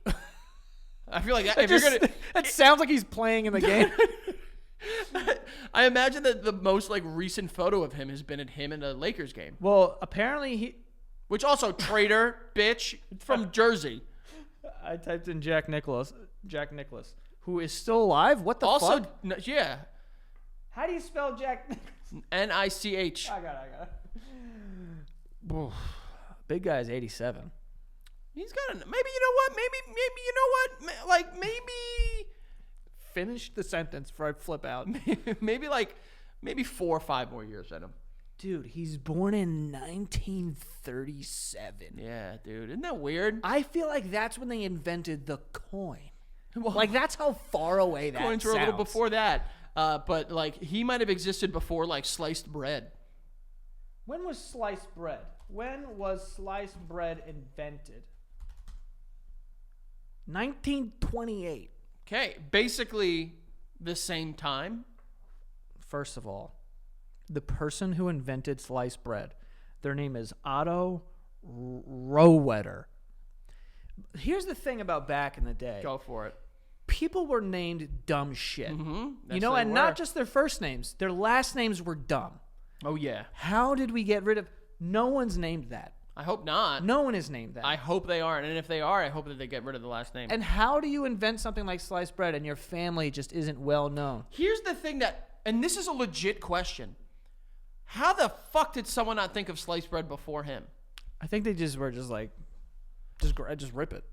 I feel like It if you're gonna, it sounds like he's playing in the game. I imagine that the most like recent photo of him has been at him in a Lakers game. Well, apparently Which also traitor, bitch, from Jersey. I typed in Jack Nicholas, who is still alive. What the Also, fuck? yeah, How do you spell Jack? N-I-C-H. I got it. Big guy's 87. He's got maybe you know what? Maybe you know what? Like maybe Finish the sentence before I flip out. maybe 4 or 5 more years at him. Dude, he's born in 1937. Yeah, dude. Isn't that weird? I feel like that's when they invented the coin. Like, that's how far away that Coins were sounds. a little before that. But like he might have existed before like sliced bread. When was sliced bread? When was sliced bread invented? 1928. Okay, basically the same time. First of all, the person who invented sliced bread, their name is Otto Rohwedder. Here's the thing about back in the day. Go for it. People were named dumb shit. Mm-hmm. You know, and not just their first names. Their last names were dumb. Oh, yeah. How did we get rid of... No one's named that. I hope not. No one is named that. I hope they aren't. And if they are, I hope that they get rid of the last name. And how do you invent something like sliced bread and your family just isn't well known? Here's the thing that... And this is a legit question. How the fuck did someone not think of sliced bread before him? I think they just were just like... Just rip it.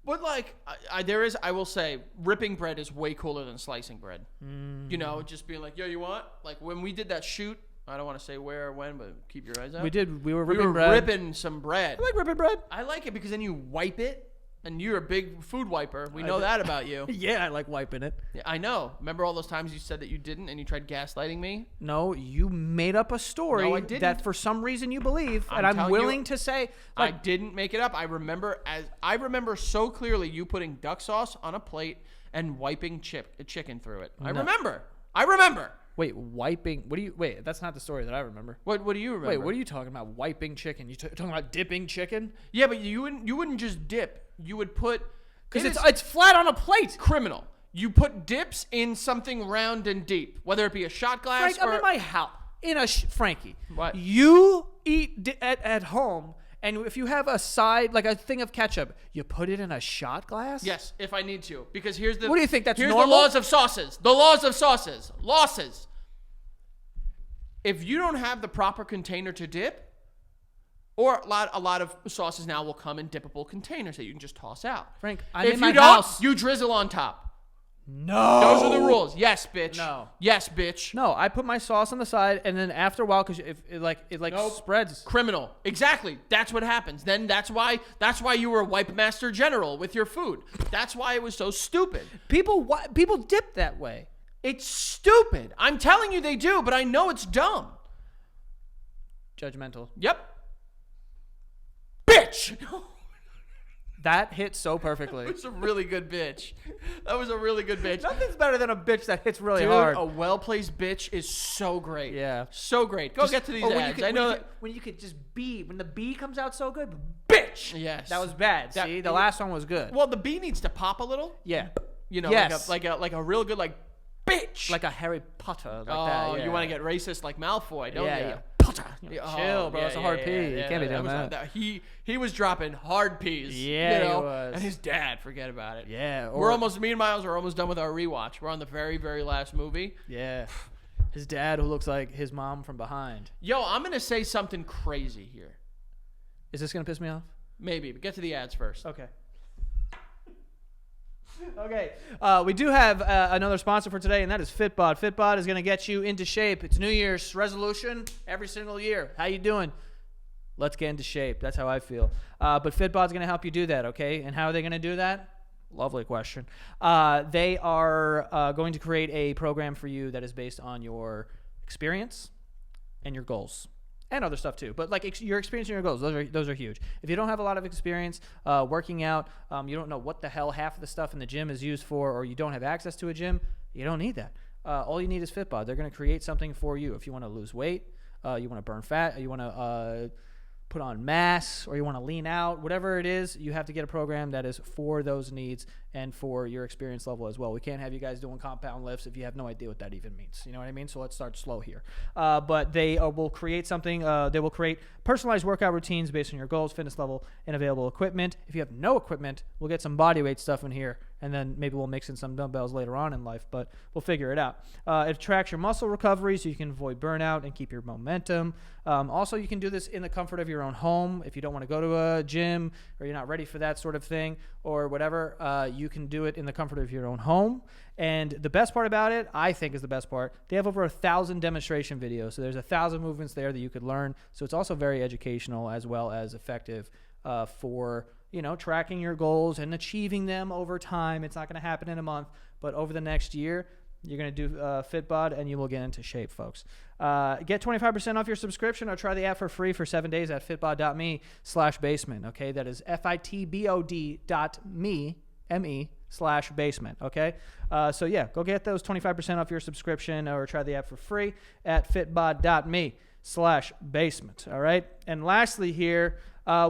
But like, I will say, ripping bread is way cooler than slicing bread. You know, just being like, yo, you want? Like when we did that shoot, I don't want to say where or when, but keep your eyes out. We were ripping bread. Ripping some bread. I like ripping bread. I like it because then you wipe it, and you're a big food wiper. We know that about you. Yeah, I like wiping it. Yeah, I know. Remember all those times you said that you didn't, and you tried gaslighting me? No, you made up a story No, I didn't. that for some reason you believe, and I'm I'm telling willing you, to say, I like, didn't make it up. I remember so clearly you putting duck sauce on a plate and wiping chicken through it. I remember. wait, wiping? Wait, that's not the story that I remember. What do you remember? Wait, what are you talking about? Wiping chicken? You talking about dipping chicken? Yeah, but you wouldn't just dip. You would put Because it's flat on a plate. criminal. You put dips in something round and deep, whether it be a shot glass Frank, or I'm in my house. Frankie. What? You eat at home, and if you have a side, like a thing of ketchup, you put it in a shot glass? yes, if I need to, because here's the. What do you think, that's here's normal? the laws of sauces. The laws of sauces. Losses. If you don't have the proper container to dip, or a lot of sauces now will come in dippable containers that you can just toss out. Frank, I'm if in you my don't, house. you drizzle on top. No. Those are the rules. Yes, bitch. No. Yes, bitch. No, I put my sauce on the side, and then after a while, because it spreads. Criminal. Exactly. That's what happens. Then that's why you were a wipe master general with your food. That's why it was so stupid. People dip that way. It's stupid. I'm telling you they do, but I know it's dumb. Judgmental. Yep. Bitch. That hit so perfectly. That was a really good bitch. That was a really good bitch. Nothing's better than a bitch that hits really Dude, hard. a well-placed bitch is so great. Yeah. So great. Go get to these ads. When you could just be, when the B comes out so good, bitch. Yes. That was bad. See, the last one was good. Well, the B needs to pop a little. Yeah. You know, yes. like a real good bitch. Like a Harry Potter. Like oh, that. Yeah. you want to get racist like Malfoy, don't you? Yeah. Potter. Oh, chill, bro. It's a hard P. You can't be doing that. He was dropping hard P's. Yeah, you know? he was. And his dad, forget about it. Yeah. Me and Miles are almost done with our rewatch. We're on the very, very last movie. Yeah. His dad, who looks like his mom from behind. Yo, I'm going to say something crazy here. Is this going to piss me off? Maybe, but get to the ads first. Okay. Okay, we do have another sponsor for today, and that is Fitbod. Fitbod is going to get you into shape. It's New Year's resolution every single year. How you doing? Let's get into shape. That's how I feel. But Fitbod's going to help you do that, okay? And how are they going to do that? Lovely question. They are going to create a program for you that is based on your experience and your goals. And other stuff too, but like your experience and your goals, those are huge. If you don't have a lot of experience working out, you don't know what the hell half of the stuff in the gym is used for, or you don't have access to a gym, you don't need that. All you need is Fitbod. They're going to create something for you. If you want to lose weight, you want to burn fat, you want to put on mass, or you want to lean out, whatever it is, you have to get a program that is for those needs and for your experience level as well. We can't have you guys doing compound lifts if you have no idea what that even means. You know what I mean? So let's start slow here. But they will create something. They will create personalized workout routines based on your goals, fitness level, and available equipment. If you have no equipment, we'll get some bodyweight stuff in here, and then maybe we'll mix in some dumbbells later on in life, but we'll figure it out. It tracks your muscle recovery so you can avoid burnout and keep your momentum. Also, you can do this in the comfort of your own home. If you don't want to go to a gym or you're not ready for that sort of thing or whatever, you can do it in the comfort of your own home. And the best part about it, I think is the best part, they have over 1,000 demonstration videos. So there's 1,000 movements there that you could learn. So it's also very educational as well as effective for, tracking your goals and achieving them over time. It's not going to happen in a month, but over the next year, you're going to do Fitbod, and you will get into shape, folks. Get 25% off your subscription or try the app for free for 7 days at fitbod.me/basement. Okay, that is fitbod.me/basement. Okay, so yeah, go get those 25% off your subscription or try the app for free at fitbod.me/basement. All right, and lastly here,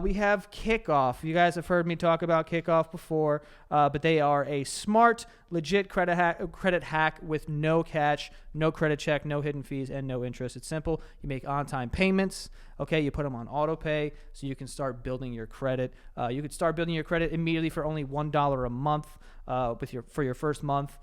we have Kickoff. You guys have heard me talk about Kickoff before, but they are a smart, legit credit hack with no catch, no credit check, no hidden fees, and no interest. It's simple. You make on-time payments. Okay, you put them on auto pay so you can start building your credit. You could start building your credit immediately for only $1 a month for your first month.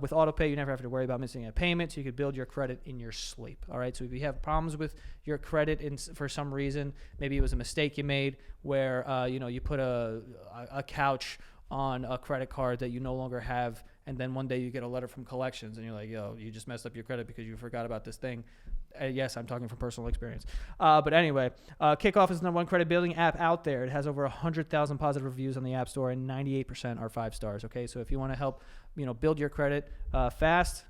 With auto pay, you never have to worry about missing a payment, so you could build your credit in your sleep. All right, so if you have problems with your credit for some reason, maybe it was a mistake you made where you put a couch on a credit card that you no longer have, and then one day you get a letter from collections and you're like, yo, you just messed up your credit because you forgot about this thing. Yes, I'm talking from personal experience. But anyway, Kickoff is the #1 credit building app out there. It has over 100,000 positive reviews on the App Store, and 98% are 5 stars. Okay, so if you want to help, build your credit fast,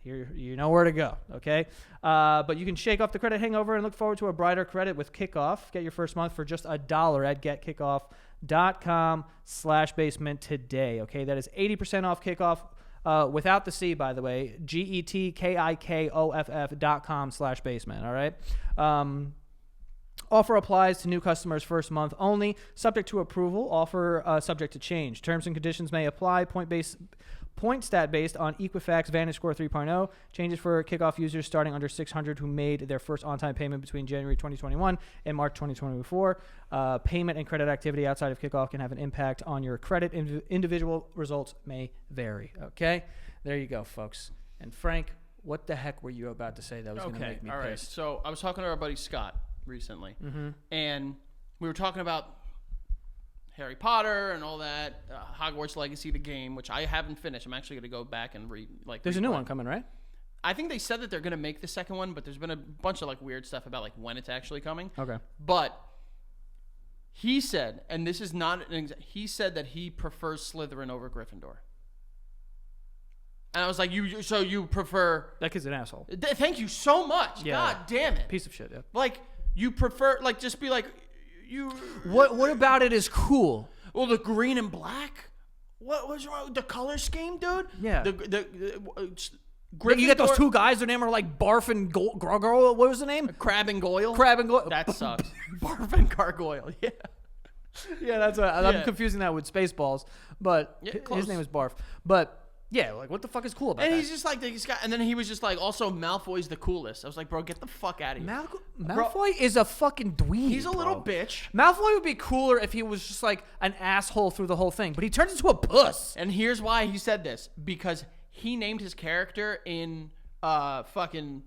here you know where to go. Okay, but you can shake off the credit hangover and look forward to a brighter credit with Kickoff. Get your first month for just $1 at getkickoff.com/basement today. Okay, that is 80% off Kickoff. Without the C, by the way, getkickoff.com/basement. All right. Offer applies to new customers first month only, subject to approval. Offer subject to change. Terms and conditions may apply. Point stat based on Equifax VantageScore 3.0. Changes for Kickoff users starting under 600 who made their first on-time payment between January 2021 and March 2024. Payment and credit activity outside of Kickoff can have an impact on your credit. Individual results may vary. Okay? There you go, folks. And Frank, what the heck were you about to say that was going to make me all right. pissed? So I was talking to our buddy Scott recently, Mm-hmm. and we were talking about Harry Potter and all that, Hogwarts Legacy, the game, which I haven't finished. I'm actually going to go back and read. There's a new one coming, right? I think they said that they're going to make the second one, but there's been a bunch of weird stuff about when it's actually coming. Okay. But he said, and this is not he said that he prefers Slytherin over Gryffindor. And I was like, so you prefer... That kid's an asshole. Thank you so much. Yeah. God damn it. Piece of shit, yeah. You prefer, just be you... What about it is cool? Well, the green and black? What was wrong with the color scheme, dude? Yeah. Gryffindor, you get those two guys, their name are Barf and Gargoyle. What was the name? Crab and Goyle? Crab and Goyle. That sucks. Barf and Gargoyle, yeah. Yeah, that's what I'm confusing that with Spaceballs, but his name is Barf. But yeah, what the fuck is cool about that? And he's just this guy, and then he was just also Malfoy's the coolest. I was like, bro, get the fuck out of here. Malfoy is a fucking dweeb. He's a little bitch. Malfoy would be cooler if he was just an asshole through the whole thing, but he turns into a puss. And here's why he said this: because he named his character in fucking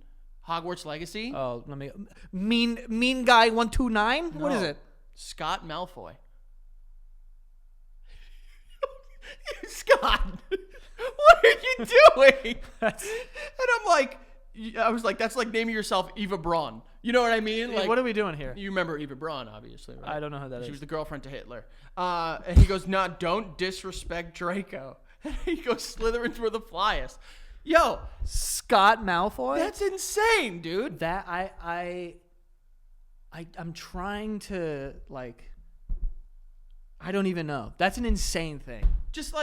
Hogwarts Legacy. Oh, let me mean guy 129. No. What is it? Scott Malfoy. Scott, what are you doing? And I was like, that's like naming yourself Eva Braun. You know what I mean? What are we doing here? You remember Eva Braun, obviously, right? I don't know who that is. She was the girlfriend to Hitler. And he goes, nah, don't disrespect Draco. He goes, Slytherins were the flyest. Yo, Scott Malfoy? That's insane, dude. That I'm trying to I don't even know. That's an insane thing. Just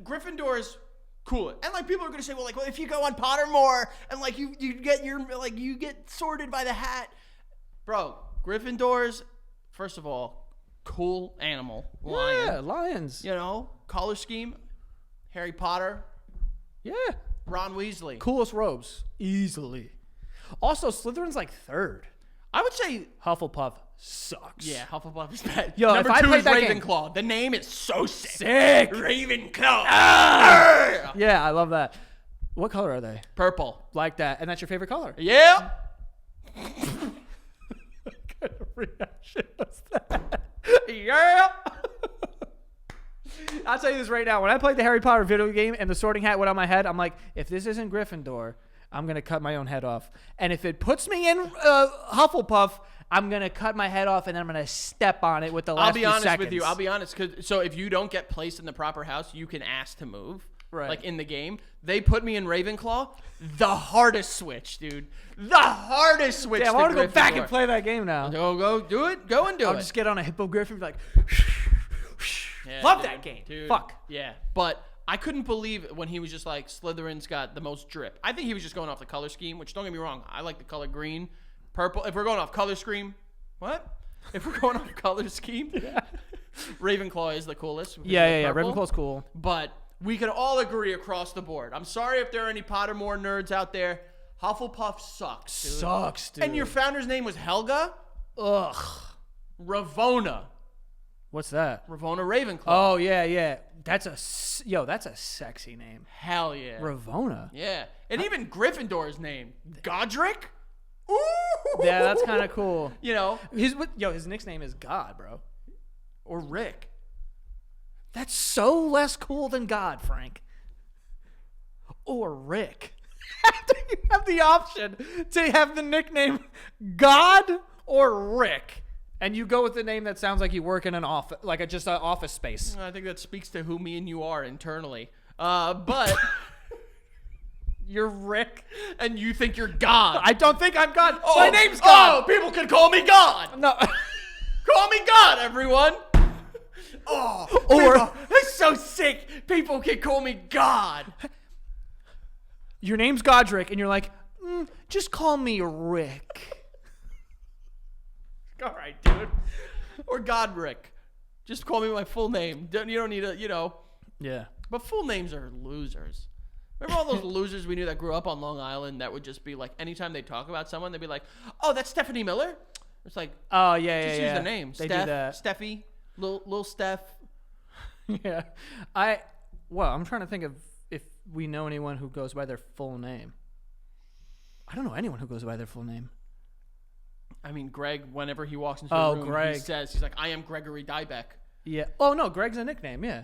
Gryffindor is cool, and people are gonna say, well, if you go on Pottermore and you get your you get sorted by the hat, bro. Gryffindor's, first of all, cool animal, lion. Yeah, lions. Color scheme, Harry Potter. Yeah. Ron Weasley. Coolest robes. Easily. Also, Slytherin's third. I would say Hufflepuff sucks. Yeah, Hufflepuff is bad. Yo, Number if I 2 played is that Ravenclaw. game. The name is so sick. Sick. Ravenclaw. Yeah, I love that. What color are they? Purple. Like that. And that's your favorite color? Yeah. What kind of reaction was that? Yeah. I'll tell you this right now. When I played the Harry Potter video game and the Sorting Hat went on my head, I'm like, if this isn't Gryffindor, I'm going to cut my own head off. And if it puts me in Hufflepuff, I'm going to cut my head off and then I'm going to step on it with the last few seconds. I'll be honest with you. I'll be honest. So if you don't get placed in the proper house, you can ask to move. Right. In the game. They put me in Ravenclaw. The hardest switch, dude. The hardest switch. Yeah, I want to go back and play that game now. Go do it. Go and do it. I'll just get on a hippogriff and be like, yeah, love dude, that game. Dude. Fuck. Yeah. But I couldn't believe when he was just Slytherin's got the most drip. I think he was just going off the color scheme, which don't get me wrong. I like the color green, purple. If we're going off color scheme, what? If we're going off color scheme, Ravenclaw is the coolest. Yeah. Ravenclaw's cool. But we can all agree across the board. I'm sorry if there are any Pottermore nerds out there. Hufflepuff sucks, dude. Sucks, dude. And your founder's name was Helga? Ugh. Ravona. What's that? Ravona Ravenclaw. Oh, yeah. That's a sexy name. Hell yeah. Ravona. Yeah. And even Gryffindor's name. Godric? Ooh. Yeah, that's kind of cool. His nickname is God, bro. Or Rick. That's so less cool than God, Frank. Or Rick. After you have the option to have the nickname God or Rick, and you go with the name that sounds like you work in an office, just an office space. I think that speaks to who me and you are internally. But you're Rick, and you think you're God. I don't think I'm God. My name's God. Oh, people can call me God. No, call me God, everyone. Oh, or that's so sick. People can call me God. Your name's Godric, and you're like, just call me Rick. All right, dude. Or Godric. Just call me my full name. You don't need a, Yeah. But full names are losers. Remember all those losers we knew that grew up on Long Island that would just be anytime they talk about someone, they'd be like, oh, that's Stephanie Miller? It's like, oh, yeah. Just use the name. They Steph, do that. Steffi, Lil Steph. Yeah. I'm trying to think of if we know anyone who goes by their full name. I don't know anyone who goes by their full name. I mean, Greg, whenever he walks into a room, Greg. he's like, I am Gregory Dybeck. Yeah. Oh no, Greg's a nickname. Yeah.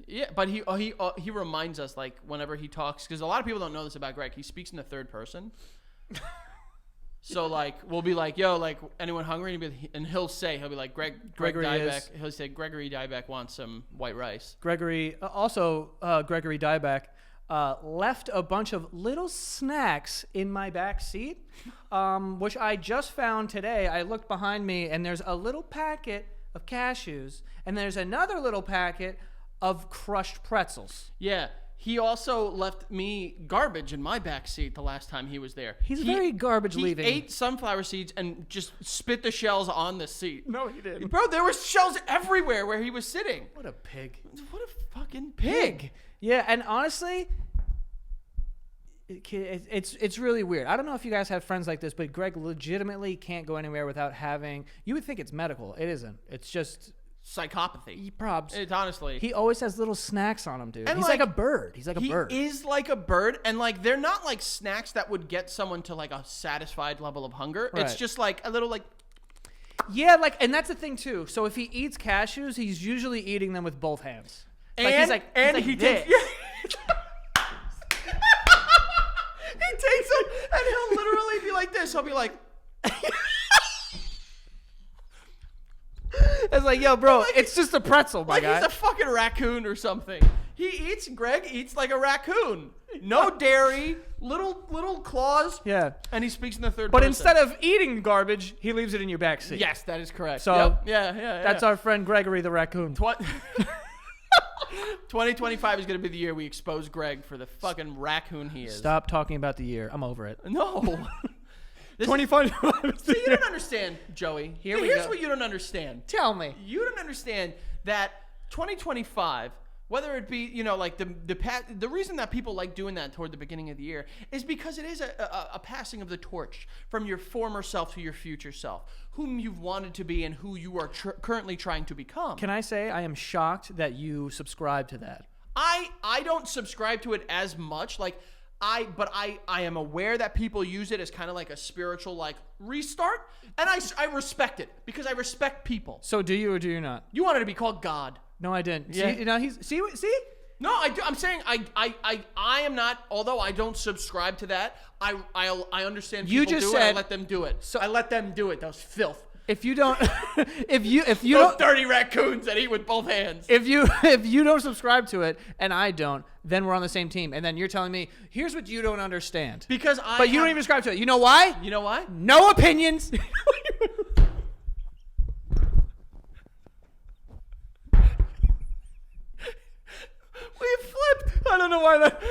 Yeah, but he reminds us like whenever he talks, because a lot of people don't know this about Greg. He speaks in the third person. So like we'll be like, yo, like anyone hungry? And he'll be like, Gregory Diebeck. He'll say Gregory Diebeck wants some white rice. Gregory Diebeck left a bunch of little snacks in my back seat, which I just found today. I looked behind me and there's a little packet of cashews and there's another little packet of crushed pretzels. Yeah. He also left me garbage in my back seat the last time he was there. He's very garbage leaving. He ate sunflower seeds and just spit the shells on the seat. No, he didn't. Bro, there were shells everywhere where he was sitting. What a pig. What a fucking pig. Yeah, and honestly, it's really weird. I don't know if you guys have friends like this, but Greg legitimately can't go anywhere without having... You would think it's medical. It isn't. It's just... Psychopathy. Probs. It's honestly. He always has little snacks on him, dude. And He's like a bird. He's like a bird. He is like a bird, and like they're not like snacks that would get someone to like a satisfied level of hunger. Right. It's just like a little like. Yeah, like, and that's the thing too. So if he eats cashews, he's usually eating them with both hands. Like, And he's like he this. takes. He takes them, and he'll literally be like this. He'll be like. It's like, yo, bro, it's just a pretzel, my guy. He's a fucking raccoon or something. Greg eats like a raccoon. No dairy, little claws. Yeah. And he speaks in the third But person. instead of eating garbage, he leaves it in your backseat. Yes, that is correct. So, yep. Yeah. That's our friend Gregory the raccoon. 2025 is going to be the year we expose Greg for the fucking raccoon he is. Stop talking about the year. I'm over it. No. 2025. So you don't understand, Joey. Here's what you don't understand. Tell me. You don't understand that 2025, whether it be, you know, like the reason that people like doing that toward the beginning of the year is because it is a passing of the torch from your former self to your future self, whom you've wanted to be and who you are currently trying to become. Can I say I am shocked that you subscribe to that? I don't subscribe to it as much. Like, but I am aware that people use it as kind of like a spiritual like restart, and I respect it because I respect people. So do you or do you not? You wanted to be called God. No, I didn't. Yeah. See, now see. No, I do. I'm saying I am not. Although I don't subscribe to that, I understand. People You just do said- it. I let them do it. So I let them do it. That was filth. If you don't, if you Those don't, dirty raccoons that eat with both hands. if you don't subscribe to it and I don't, then we're on the same team. And then you're telling me, here's what you don't understand. Because But you don't even subscribe to it. You know why? You know why? No opinions. We flipped. I don't know why that. We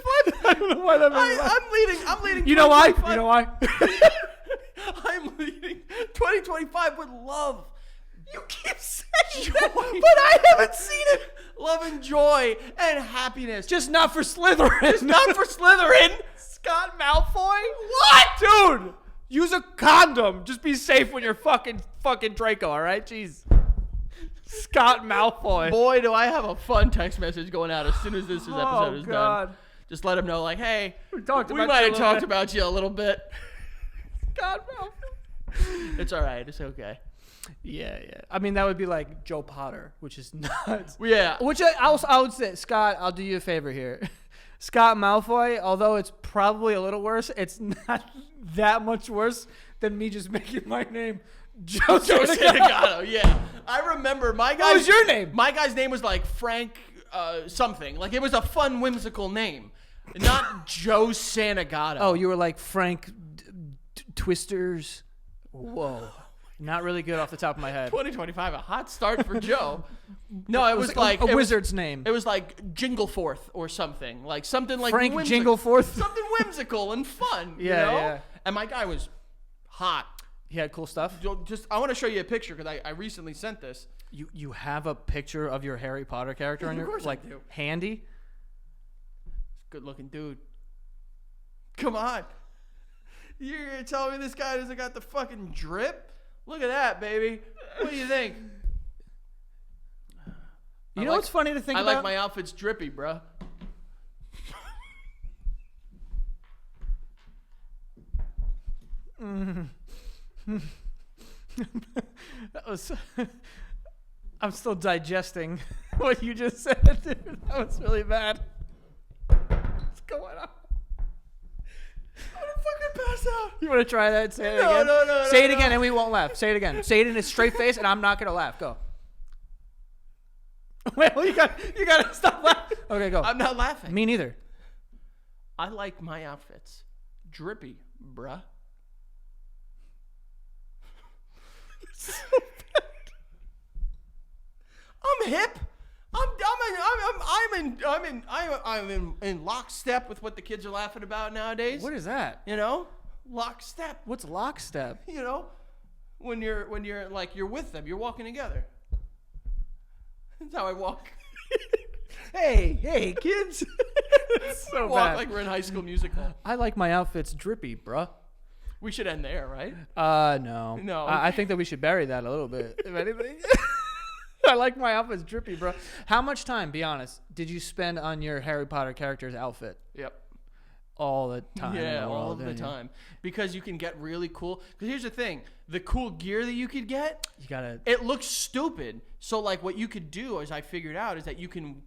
flipped. I don't know why that. I'm leading. You know why? 2025. You know why? I'm leading 2025 with love. You keep saying Joy. that, but I haven't seen it. Love and joy and happiness. Just not for Slytherin. Not for Slytherin. Scott Malfoy. What, dude? Use a condom. Just be safe when you're fucking Draco. All right, jeez. Scott Malfoy. Boy, do I have a fun text message going out as soon as this episode is God. done. Just let him know, like, hey, we talked about might you a have little talked bit. about you a little bit. Scott Malfoy. It's all right. It's okay. Yeah. I mean, that would be like Joe Potter, which is nuts. Yeah. Which I would say, Scott, I'll do you a favor here. Scott Malfoy, although it's probably a little worse, it's not that much worse than me just making my name Joe Santagato. Yeah. I remember my guy. What was your name? My guy's name was like Frank something. Like, it was a fun, whimsical name. Not Joe Santagato. Oh, you were like Frank Twisters. Whoa. Not really good off the top of my head. 2025, a hot start for Joe. No, it was like a wizard's name. It was like Jingleforth or something. Like something like Frank whimsical. Jingleforth. Something whimsical and fun. Yeah, you know? yeah. And my guy was hot. He had cool stuff. Just, I want to show you a picture because I recently sent this. You have a picture of your Harry Potter character on your Of course I like do. handy? Good looking dude. Come on. You're gonna tell me this guy doesn't got the fucking drip? Look at that, baby. What do you think? You know what's funny to think I about? like my outfits drippy, bruh. That was. I'm still digesting what you just said, dude. That was really bad. What's going on? I'm gonna fucking pass out. You want to try that? Say it again. No. Say it again, and we won't laugh. Say it again. Say it in a straight face, and I'm not gonna laugh. Go. Well, you gotta stop laughing. Okay, go. I'm not laughing. Me neither. I like my outfits drippy, bruh. So bad. I'm hip. I'm in lockstep with what the kids are laughing about nowadays. What is that? You know, lockstep. What's lockstep? You know, when you're like you're with them, you're walking together. That's how I walk. Hey, kids. It's so walk bad. like we're in High School Musical. I like my outfits drippy, bruh. We should end there, right? No. No. I think that we should bury that a little bit, if anything. I like my outfits drippy, bro. How much time, be honest, did you spend on your Harry Potter character's outfit? Yep. All the time. Yeah, all of the time. Because you can get really cool. Because here's the thing. The cool gear that you could get, it looks stupid. So like what you could do, as I figured out, is that you can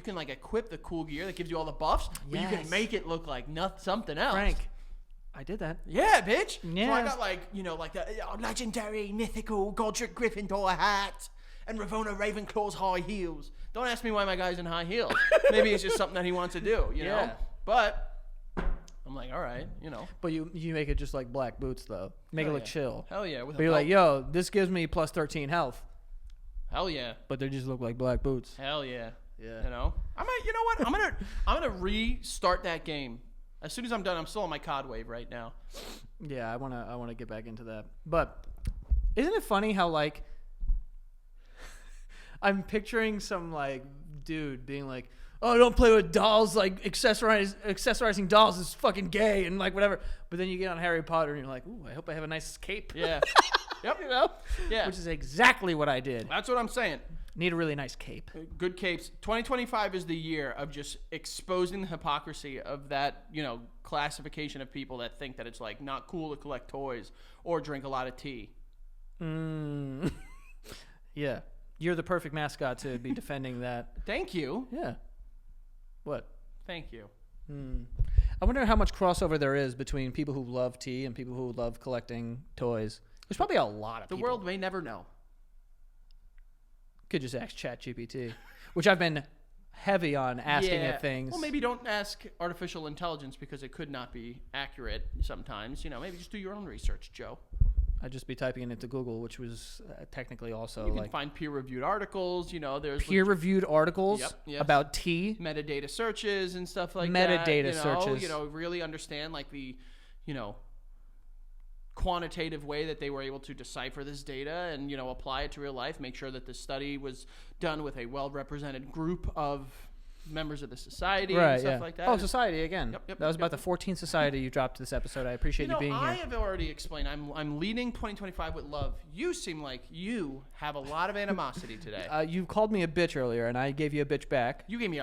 like equip the cool gear that gives you all the buffs, but you can make it look like something else. Frank, I did that. Yeah, bitch. Yeah. So I got like the legendary, mythical Godric Gryffindor hat and Ravonna Ravenclaw's high heels. Don't ask me why my guy's in high heels. Maybe it's just something that he wants to do, you know? But I'm like, all right, But you make it just like black boots, though. Make it look chill. Hell yeah. But you're like, yo, this gives me plus 13 health. Hell yeah. But they just look like black boots. Hell yeah. Yeah. You know what? I'm gonna restart that game. As soon as I'm done, I'm still on my COD wave right now. Yeah, I wanna get back into that. But isn't it funny how like I'm picturing some like dude being like, oh, don't play with dolls, like accessorizing dolls is fucking gay and like whatever. But then you get on Harry Potter and you're like, ooh, I hope I have a nice cape. Yeah. Yep. Yeah. Which is exactly what I did. That's what I'm saying. Need a really nice cape. Good capes. 2025 is the year of just exposing the hypocrisy of that, classification of people that think that it's like not cool to collect toys or drink a lot of tea. Yeah. You're the perfect mascot to be defending that. Thank you. Yeah. What? Thank you. I wonder how much crossover there is between people who love tea and people who love collecting toys. There's probably a lot of people. The world may never know. Could just ask ChatGPT, which I've been heavy on asking it things. Well, maybe don't ask artificial intelligence because it could not be accurate sometimes. Maybe just do your own research, Joe. I'd just be typing it into Google, which was technically also you can find peer-reviewed articles. There's peer-reviewed articles about tea, metadata searches and stuff like metadata that. Searches. Really understand like the, quantitative way that they were able to decipher this data and apply it to real life. Make sure that the study was done with a well-represented group of members of the society and stuff like that. Oh, society again. Yep, that was about the 14th society you dropped this episode. I appreciate you being here. I have already explained. I'm leading 2025 with love. You seem like you have a lot of animosity today. You called me a bitch earlier, and I gave you a bitch back. You gave me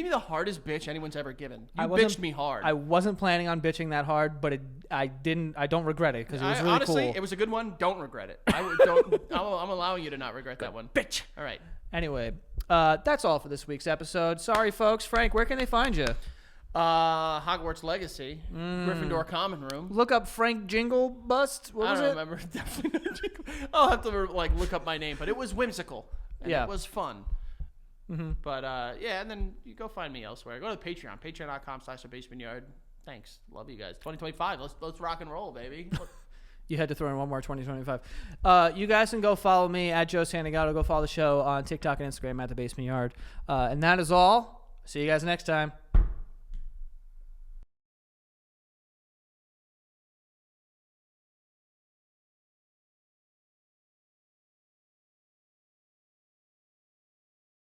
the hardest bitch anyone's ever given. You bitched me hard. I wasn't planning on bitching that hard, but I don't regret it because it was really honestly, cool. It was a good one. Don't regret it. I'm allowing you to not regret that one. Bitch. All right. Anyway, that's all for this week's episode. Sorry, folks. Frank, where can they find you? Hogwarts Legacy, Gryffindor Common Room. Look up Frank Jingle Bust. What was it? I don't remember. Definitely not Jingle. I'll have to look up my name, but it was whimsical. And it was fun. Mm-hmm. But and then you go find me elsewhere. Go to Patreon, patreon.com/thebasementyard. Thanks, love you guys. 2025, let's rock and roll, baby. You had to throw in one more 2025. You guys can go follow me at Joe Santagato. Go follow the show on TikTok and Instagram at The Basement Yard. And that is all. See you guys next time.